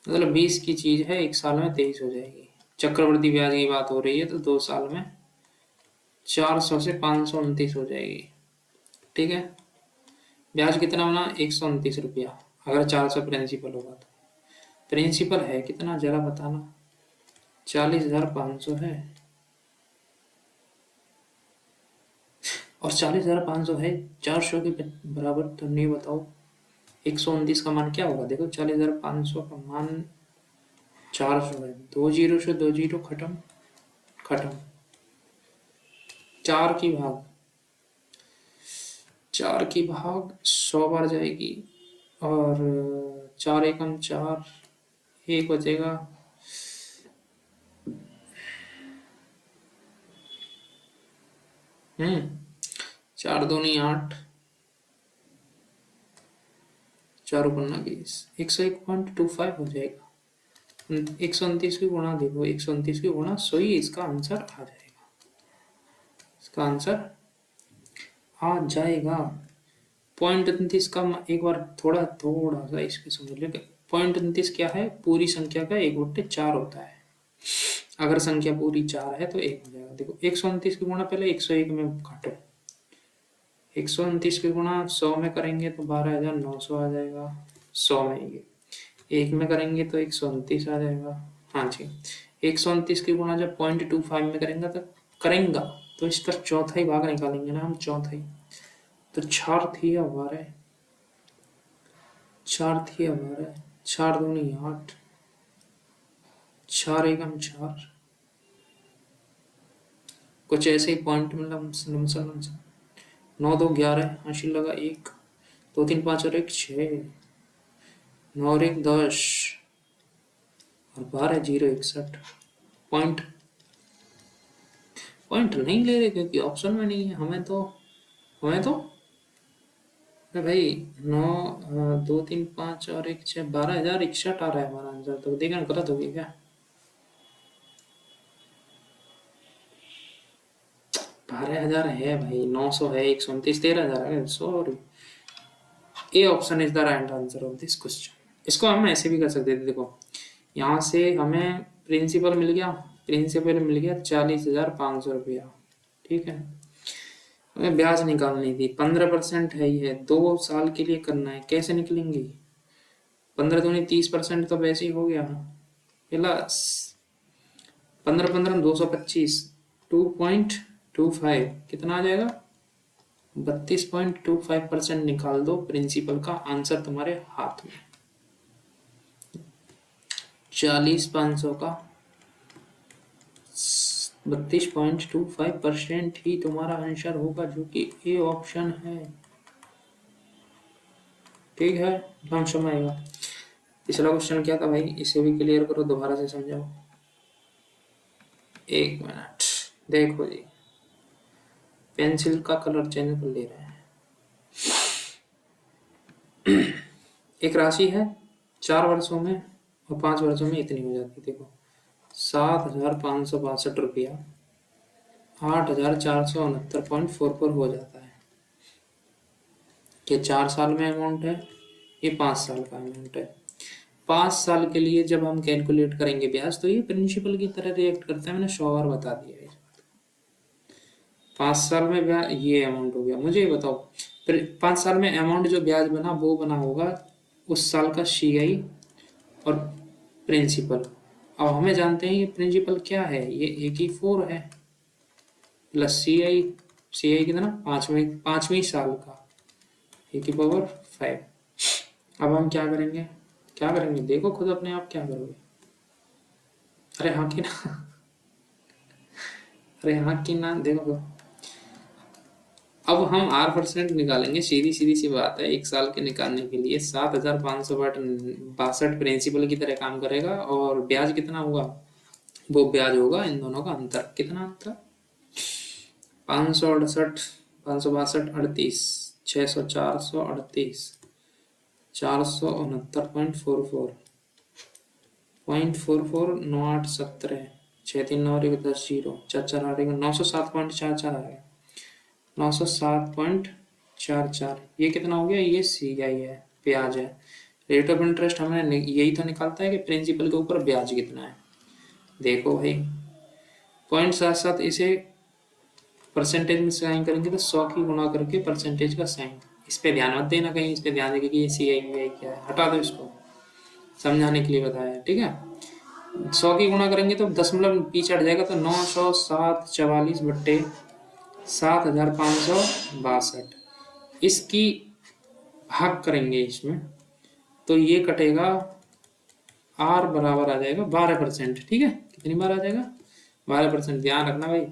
मतलब 20 की चीज है, 1 साल में 23 हो जाएगी। चक्रवृद्धि ब्याज की बात हो रही है तो 2 साल में 400 से 529 हो जाएगी, ठीक है। ब्याज कितना बना 129 रुपया, अगर 400 प्रिंसिपल होगा तो। प्रिंसिपल है कितना जरा बताना, 40,500 है, और 40,500 है 400 के बराबर, तो नहीं बताओ 129 का मान क्या होगा। देखो 40,500 का मान 400 है, 2 जीरो से 2 जीरो खत्म खत्म, 4 की भाग 100 बार जाएगी, और 4 एकम 4, 1 बचेगा, हम्म 4 दूनी 8, 4 पन्ना 20, 101.25 हो जाएगा। 129 की गुणा देखो, 129 की गुणा 100 ही इसका आंसर आ जाएगा, इसका आंसर आ जाएगा। 0.29 का एक बार थोड़ा सा इसके समझ लो, 0.29 क्या है, पूरी संख्या का 1/4 होता है। अगर संख्या पूरी 4 है तो 1 हो जाएगा। देखो 129 की गुणा पहले 101 में काटो, 129 की गुणा 100 में करेंगे तो 12,900 आ जाएगा, 100 में ये 1 में करेंगे तो 129 आ जाएगा। हाँ जी, 129 की गुणा जब 0.25 में करेंगे तो इसका चौथाई भाग निकालेंगे ना हम, चौथाई, तो 4 थी 4 दूनी 8, 4 एकम 4, कुछ ऐसे ही पॉइंट मतलब 9 2 11, हासिल लगा 1, 2 3 5 और 1 6, 9 और 1 10, और 12 0 61 पॉइंट पॉइंट नहीं ले रहे क्योंकि ऑप्शन में नहीं है। हमें तो अरे भाई 9 2 3 5 और 1 6 12,061 आ रहा है हमारा आंसर। तो देखना गलत हो गया क्या? 12,000 है भाई, 900 है, 129, 13,000 है, sorry. A option is the right answer of this question. इसको हम ऐसे भी कर सकते थे, देखो यहाँ से हमें प्रिंसिपल मिल गया 40,500 रुपया, ठीक है। हमें ब्याज निकालनी थी, 15% है, ये 2 साल के लिए करना है, कैसे निकलेंगी? 15 दूनी 30% तो वैसे ही हो गया, प्लस 15 225, 2.25 कितना आ जाएगा? 32.25% निकाल दो, प्रिंसिपल का आंसर तुम्हारे हाथ में। 40,500 का 32.25% ही तुम्हारा आंसर होगा, जो कि ए ऑप्शन है, ठीक है। हम समझेगा। पिछला क्वेश्चन क्या था भाई, इसे भी क्लियर करो, दोबारा से समझाओ। 1 मिनट, देखो जी, पेंसिल का कलर चेंज कर ले रहे हैं। एक राशि है 4 वर्षों में और 5 वर्षों में इतनी हो जाती है, देखो 7,562 रुपया 8,469.44 हो जाता है। ये 4 साल में अमाउंट है, ये 5 साल का अमाउंट है। 5 साल के लिए जब हम कैलकुलेट करेंगे ब्याज, तो ये प्रिंसिपल की तरह रिएक्ट करता है, मैंने 100 बार बता दिया है। 5 साल में ब्याज ये अमाउंट हो गया। मुझे ये बताओ, 5 साल में अमाउंट जो ब्याज बना वो बना होगा उस साल का CI और प्रिंसिपल। अब हमें जानते हैं ये प्रिंसिपल क्या है, ये 84 है, प्लस CI कितना, पांचवीं साल का, e⁵ अब हम क्या करेंगे देखो खुद अपने आप क्या करोगे। अरे हाँ की ना देखो, अब हम R% निकालेंगे, सीधी सी बात है। 1 साल के निकालने के लिए 7,562 प्रिंसिपल की तरह काम करेगा, और ब्याज कितना होगा, वो ब्याज होगा इन दोनों का अंतर। कितना अंतर? 568, 562, 38, 600, 438, 469.44, 9817, 639 0, 4 907.44 आ गया, 907.44। ये कितना हो गया? ये CI है, ब्याज है। रेट ऑफ इंटरेस्ट हमने यही तो निकालता है कि प्रिंसिपल के ऊपर ब्याज कितना है। देखो भाई, 0.77, इसे परसेंटेज में साइन करेंगे तो 100 की गुणा करके परसेंटेज का साइन। इस पे ध्यान मत देना, कहीं इस पे ध्यान देंगे कि ये CI क्या है, हटा दो इसको, समझाने के लिए बताया है, ठीक है। 100 की गुणा करेंगे तो दशमलव पीछे हट जाएगा, तो 907/7,562। इसकी भाग करेंगे इसमें, तो ये कटेगा, R बराबर आ जाएगा 12%, ठीक है। कितनी बार आ जाएगा? 12%। ध्यान रखना भाई,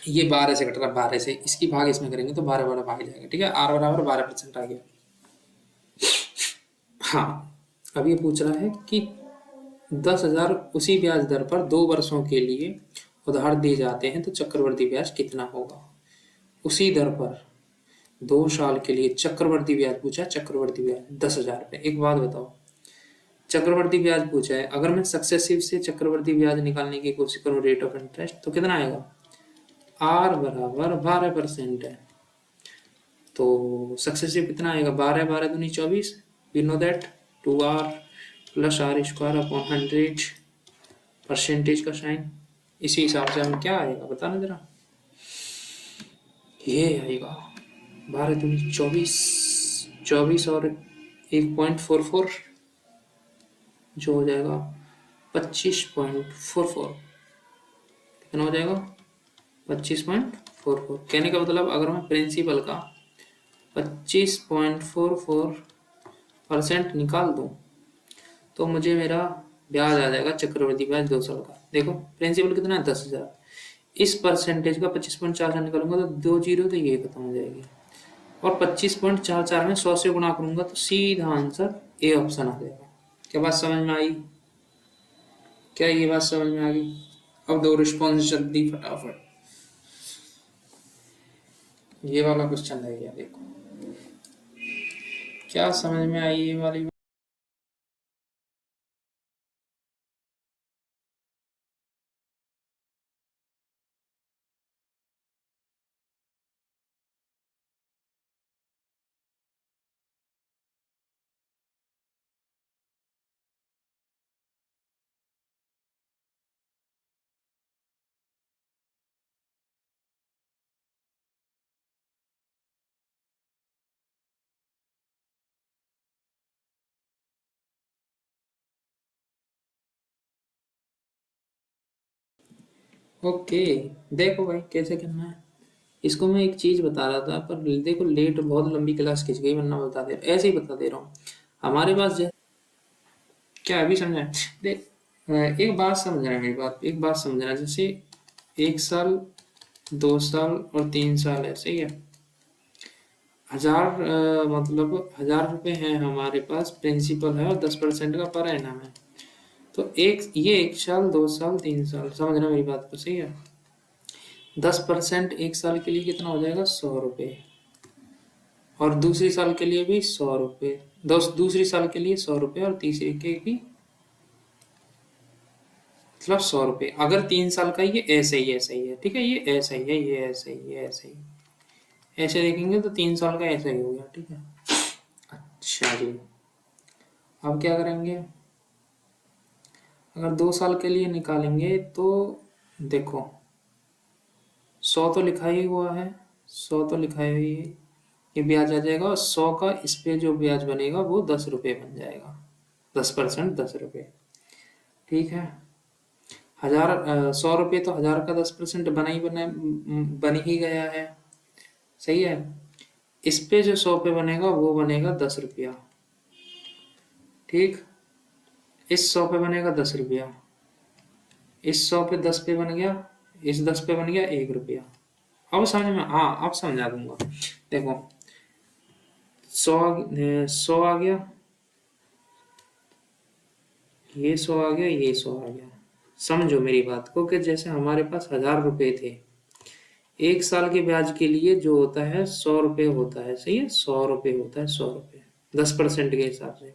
ये 12 से कट रहा है, 12 से इसकी भाग इसमें करेंगे तो 12 भाग जाएगा, ठीक है। R बराबर 12% आ गया। हाँ, अब ये पूछ रहा है कि 10,000 उसी ब्याज दर पर 2 वर्षों के लिए उधार दिए जाते हैं, तो चक्रवृद्धि ब्याज कितना होगा? उसी दर पर 2 साल के लिए चक्रवृद्धि ब्याज पूछा, चक्रवृद्धि ब्याज 10,000 रुपये। एक बात बताओ, चक्रवृद्धि ब्याज पूछा है, अगर मैं सक्सेसिव से चक्रवृद्धि ब्याज निकालने की कोशिश करूँ रेट ऑफ इंटरेस्ट, तो कितना आएगा? R बराबर 12% है, तो सक्सेसिव कितना आएगा? 12 12 दूनी 24, we know that 2R plus R² upon 100, percentage का साइन। इसी हिसाब से हमें क्या आएगा बताना जरा। ये आएगा 12 दूनी 24, 24 और 1.44, जो हो जाएगा 25.44। कितना हो जाएगा? 25.44। कहने का मतलब, अगर मैं प्रिंसिपल का 25.44% निकाल दूं, तो मुझे मेरा ब्याज आ जाएगा चक्रवृद्धि ब्याज 2 साल का। देखो प्रिंसिपल कितना है? 10,000। इस परसेंटेज का 25.44 निकालूंगा तो 2 जीरो, तो ये खत्म हो जाएगी। और 25.44 में 100 से गुणा करूंगा तो सीधा आंसर ए ऑप्शन आ जाएगा। क्या बात समझ में आई? क्या ये बात समझ में आ गई? अब दो रिस्पॉन्स जल्दी फटाफट। ये वाला क्वेश्चन है, गया देखो क्या समझ में आई ये वाली। ओके, देखो भाई कैसे करना है इसको। मैं एक चीज बता रहा था पर देखो लेट बहुत लंबी क्लास खिंच गई, वरना बता दे ऐसे ही बता दे रहा हूँ। हमारे पास क्या अभी समझा है? देख, एक बात समझ रहा है, मेरी बात एक बात समझ रहा है। जैसे 1 साल, 2 साल और 3 साल है, सही है। 1000 मतलब 1000 रुपए हैं हमारे पास, प्रिंसिपल है और 10% का पर एनम है। तो ये 1 साल, 2 साल, 3 साल, समझ रहे हो मेरी बात को, सही है। 10% 1 साल के लिए कितना हो जाएगा? 100 रुपये। और दूसरी साल के लिए भी 100 रुपये। दूसरी साल के लिए 100 रुपये और तीसरे के भी मतलब 100 रुपये। अगर 3 साल का ये ऐसे ही है, ठीक है, ये ऐसा ही है, ये ऐसे ही, ये ऐसे ही, ऐसे देखेंगे तो 3 साल का ऐसा ही हो गया, ठीक है। अच्छा जी, अब क्या करेंगे? अगर 2 साल के लिए निकालेंगे तो देखो 100 तो लिखा ही हुआ है, 100 तो लिखा ही है, ये ब्याज आ जाएगा और 100 का इस पे जो ब्याज बनेगा वो 10 रुपये बन जाएगा। 10%, 10 रुपये, ठीक है। 100 रुपये तो 1000 का 10% बन ही गया है, सही है। इस पे जो 100 पे बनेगा वो बनेगा 10 रुपया, ठीक। इस 100 पे बनेगा 10 रुपया, इस 100 पे 10 पे बन गया, इस 10 पे बन गया 1 रुपया। अब समझ में, हाँ अब समझा दूंगा। देखो 100 आ गया, ये 100 आ गया, ये 100 आ गया। समझो मेरी बात को कि जैसे हमारे पास 1000 रुपये थे, 1 साल के ब्याज के लिए जो होता है 100 रुपये होता है, सही है। 100 रुपये होता है, 100 रुपये 10% के हिसाब से।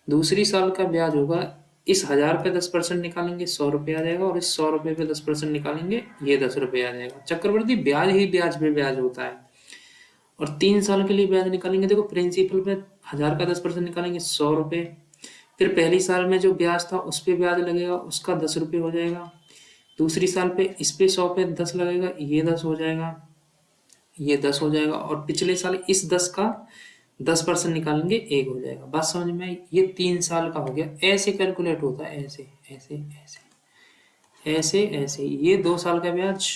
दूसरी साल का ब्याज होगा, इस 1000 पे 10% निकालेंगे 100 रुपये आ जाएगा, और इस 100 रुपये पे 10% निकालेंगे ये 10 रुपये आ जाएगा। चक्रवृद्धि ब्याज ही ब्याज पे ब्याज होता है। और 3 साल के लिए ब्याज निकालेंगे, देखो प्रिंसिपल पे 1000 का 10% निकालेंगे 100 रुपये, फिर पहली साल में जो ब्याज था उस पे ब्याज लगेगा, उसका 10 रुपये हो जाएगा। दूसरी साल पे इस पे 100 पे 10 लगेगा, ये 10 हो जाएगा, ये 10 हो जाएगा, और पिछले साल इस 10 का 10% निकालेंगे, 1 हो जाएगा। बात समझ में आई? ये 3 साल का हो गया। ऐसे कैलकुलेट होता है, ऐसे ऐसे ऐसे ऐसे ऐसे। ये 2 साल का ब्याज,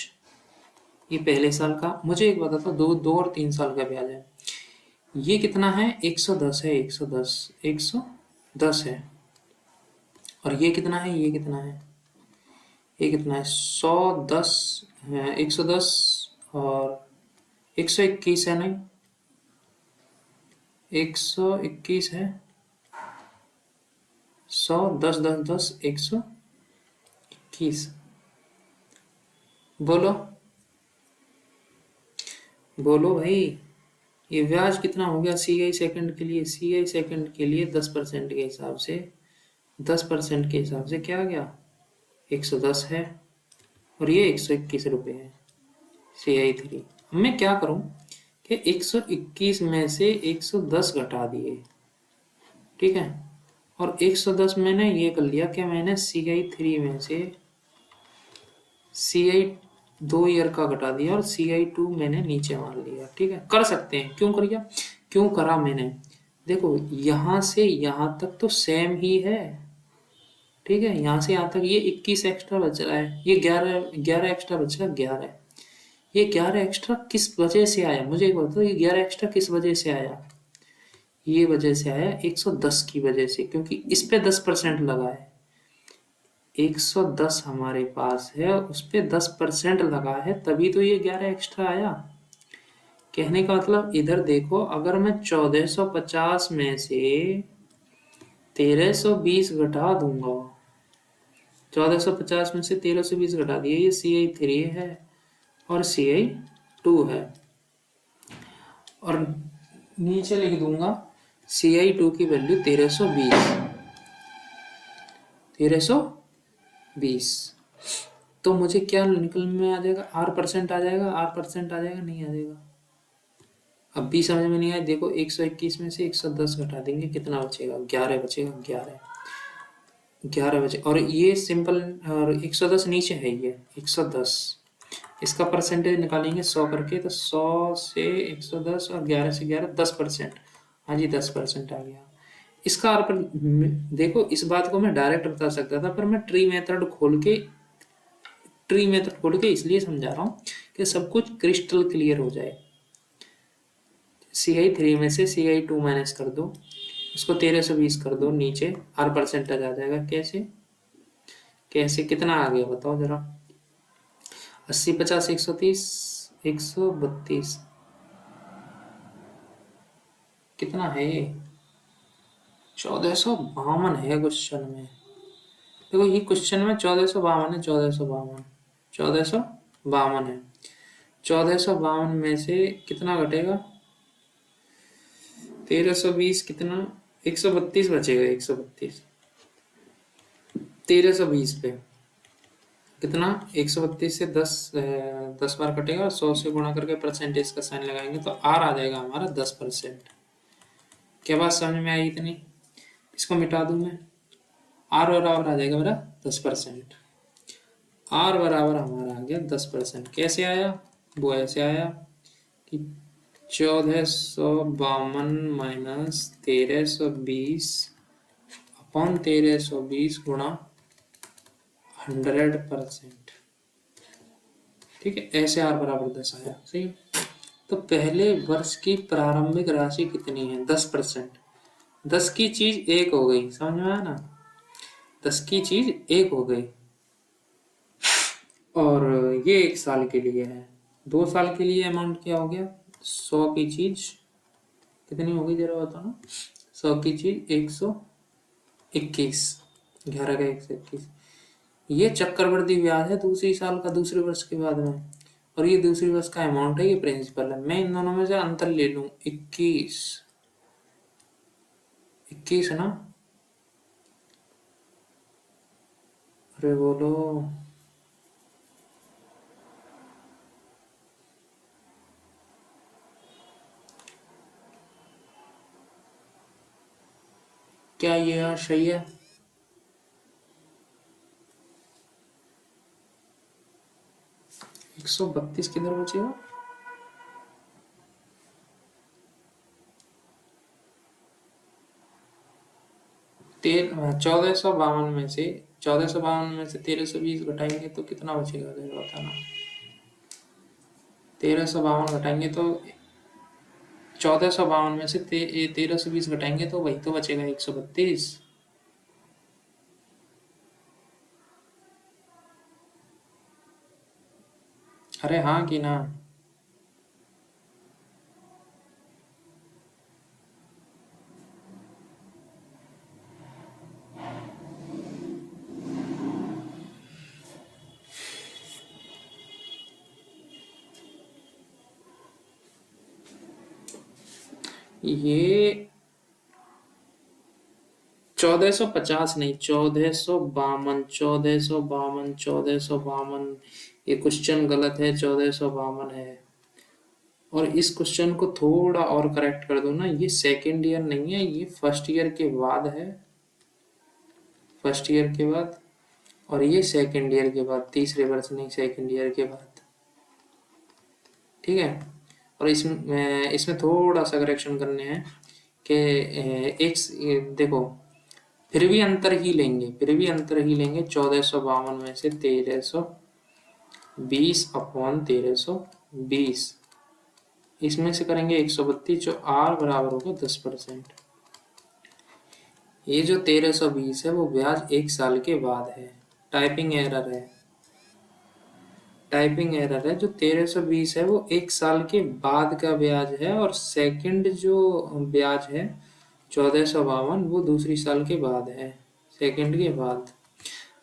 ये पहले साल का। मुझे एक बता था, 2 और 3 साल का ब्याज है। ये कितना है? 110 है, 110, 110 है। और ये कितना है? ये कितना है? ये कितना है? 110 है, 110 और 121 है, नहीं 121 है। 100, 10, 10, 10, 121। बोलो बोलो भाई, ये ब्याज कितना हो गया? सीआई सेकंड के लिए, सीआई सेकंड के लिए 10% के हिसाब से, 10% के हिसाब से क्या आ गया? 110 है, और ये 121 रुपये है, CI3। अब मैं क्या करूं कि 121 में से 110 घटा दिए, ठीक है। और 110 मैंने ये कर लिया कि मैंने CI3 में से CI 2 ईयर का घटा दिया, और CI2 मैंने नीचे मान लिया, ठीक है। कर सकते हैं, क्यों कर दिया, क्यों करा मैंने? देखो यहां से यहां तक तो सेम ही है, ठीक है। यहाँ से यहाँ तक ये 21 एक्स्ट्रा बच रहा है, ये 11 एक्स्ट्रा बच रहा है, 11। ये 11 एक्स्ट्रा किस वजह से आया, मुझे एक बताओ, ये 11 एक्स्ट्रा किस वजह से आया? ये वजह से आया 110 की वजह से, क्योंकि इस पे 10% लगा है। 110 हमारे पास है, उस पे 10% लगा है, तभी तो ये 11 एक्स्ट्रा आया। कहने का मतलब इधर देखो, अगर मैं 1450 में से 1320 घटा दूंगा, 1450 में से 1320 घटा दिए, ये CI3 है और CI2 है, और नीचे लिख दूंगा CI2 की वैल्यू 1320। तो मुझे क्या निकल में आ जाएगा, R% आ जाएगा, R% आ जाएगा, नहीं आ जाएगा। अब भी समझ में नहीं आया, देखो 121 में से 110 घटा देंगे, कितना बचेगा, 11 बचेगा, 11 बचे, और ये सिंपल, और 110 नीचे है, ये 110, इसका परसेंटेज निकालेंगे 100 करके, तो 100 से 110 और 11 से 11, 10%। हाँ जी, 10% आ गया। इसका पर देखो, इस बात को मैं डायरेक्ट बता सकता था, पर मैं ट्री मेथड खोल के इसलिए समझा रहा हूँ कि सब कुछ क्रिस्टल क्लियर हो जाए। CI3 में से CI2 माइनस कर दो, उसको 1320 कर दो, नीचे R% आ जाएगा। कैसे कितना आ गया बताओ जरा, 80 50 130 132, कितना है ये, 1452 है क्वेश्चन में। देखो ये क्वेश्चन में 1452 है, 1452 है। 1452 में से कितना घटेगा, 1320 कितना, 132 बचेगा, 132, 1320 पे कितना, 132 से 10 बार कटेगा, 100 से गुणा करके परसेंटेज का साइन लगाएंगे तो R आ जाएगा हमारा 10%। क्या बात समझ में आई इतनी, इसको मिटा दूं मैं, R बराबर आ जाएगा मेरा 10%। R बराबर हमारा आ गया 10%। कैसे आया, वो ऐसे आया कि 1452 माइनस 1320 अपॉन 1320 गुणा 100%। ठीक है, ऐसे R बराबर 10 आया, सही। तो पहले वर्ष की प्रारंभिक राशि कितनी है, 10%। 10 की चीज 1 हो गई, समझ में आया ना, 10 की चीज 1 हो गई, और ये 1 साल के लिए है। 2 साल के लिए अमाउंट क्या हो गया, 100 की चीज कितनी होगी जरा बताना, 100 की चीज 121, 11 का 121। ये चक्रवृद्धि ब्याज है दूसरी साल का, दूसरे वर्ष के बाद में, और ये दूसरी वर्ष का अमाउंट है, ये प्रिंसिपल है। मैं इन दोनों में से अंतर ले लूं, 21 है ना, अरे बोलो, क्या ये यार सही है, 132 किधर बचेगा, तेर 1452 में से 1320 घटाएंगे तो कितना बचेगा, बताना। 1352 घटाएंगे तो 1452 में से 1320 घटाएंगे तो वही तो बचेगा, 132। अरे हाँ कि ना, ये 1450 नहीं, 1452, 1452, 1452, ये क्वेश्चन गलत है, 1452 है। और इस क्वेश्चन को थोड़ा और करेक्ट कर दो ना, ये सेकेंड ईयर नहीं है, ये फर्स्ट ईयर के बाद है, फर्स्ट ईयर के बाद, और ये सेकेंड ईयर के बाद, तीसरे वर्ष नहीं, सेकेंड ईयर के बाद, ठीक है। और इसमें थोड़ा सा करेक्शन करने हैं कि एक देखो, फिर भी अंतर ही लेंगे, 1452 में से 1320 अपॉन 1320, इसमें से करेंगे 132, जो R बराबर होगा 10%। ये जो 1320 है वो ब्याज 1 साल के बाद है, टाइपिंग एरर है, जो 1320 है वो 1 साल के बाद का ब्याज है, और सेकंड जो ब्याज है 1452 वो दूसरी साल के बाद है, सेकंड के बाद।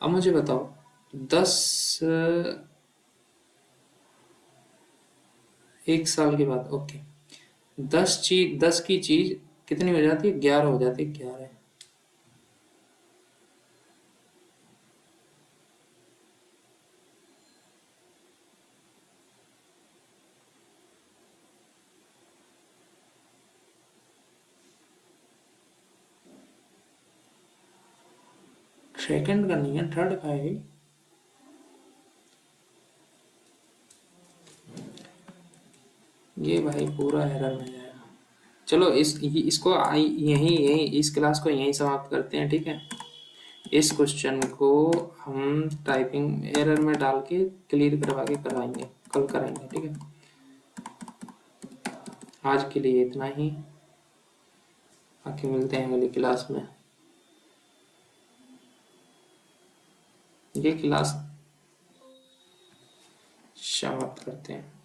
अब मुझे बताओ 10 एक साल के बाद, ओके, 10 की चीज कितनी हो जाती है? 11 हो जाती है, 11। सेकंड का नहीं है, थर्ड का है। ये भाई पूरा एरर में जाएगा। चलो इसको यहीं यहीं इस क्लास को यहीं समाप्त करते हैं, ठीक है। इस क्वेश्चन को हम टाइपिंग एरर में डाल के क्लियर करवा के कराएंगे, कल कराएंगे, ठीक है। आज के लिए इतना ही, बाकी मिलते हैं अगली क्लास में। ये क्लास समाप्त करते हैं।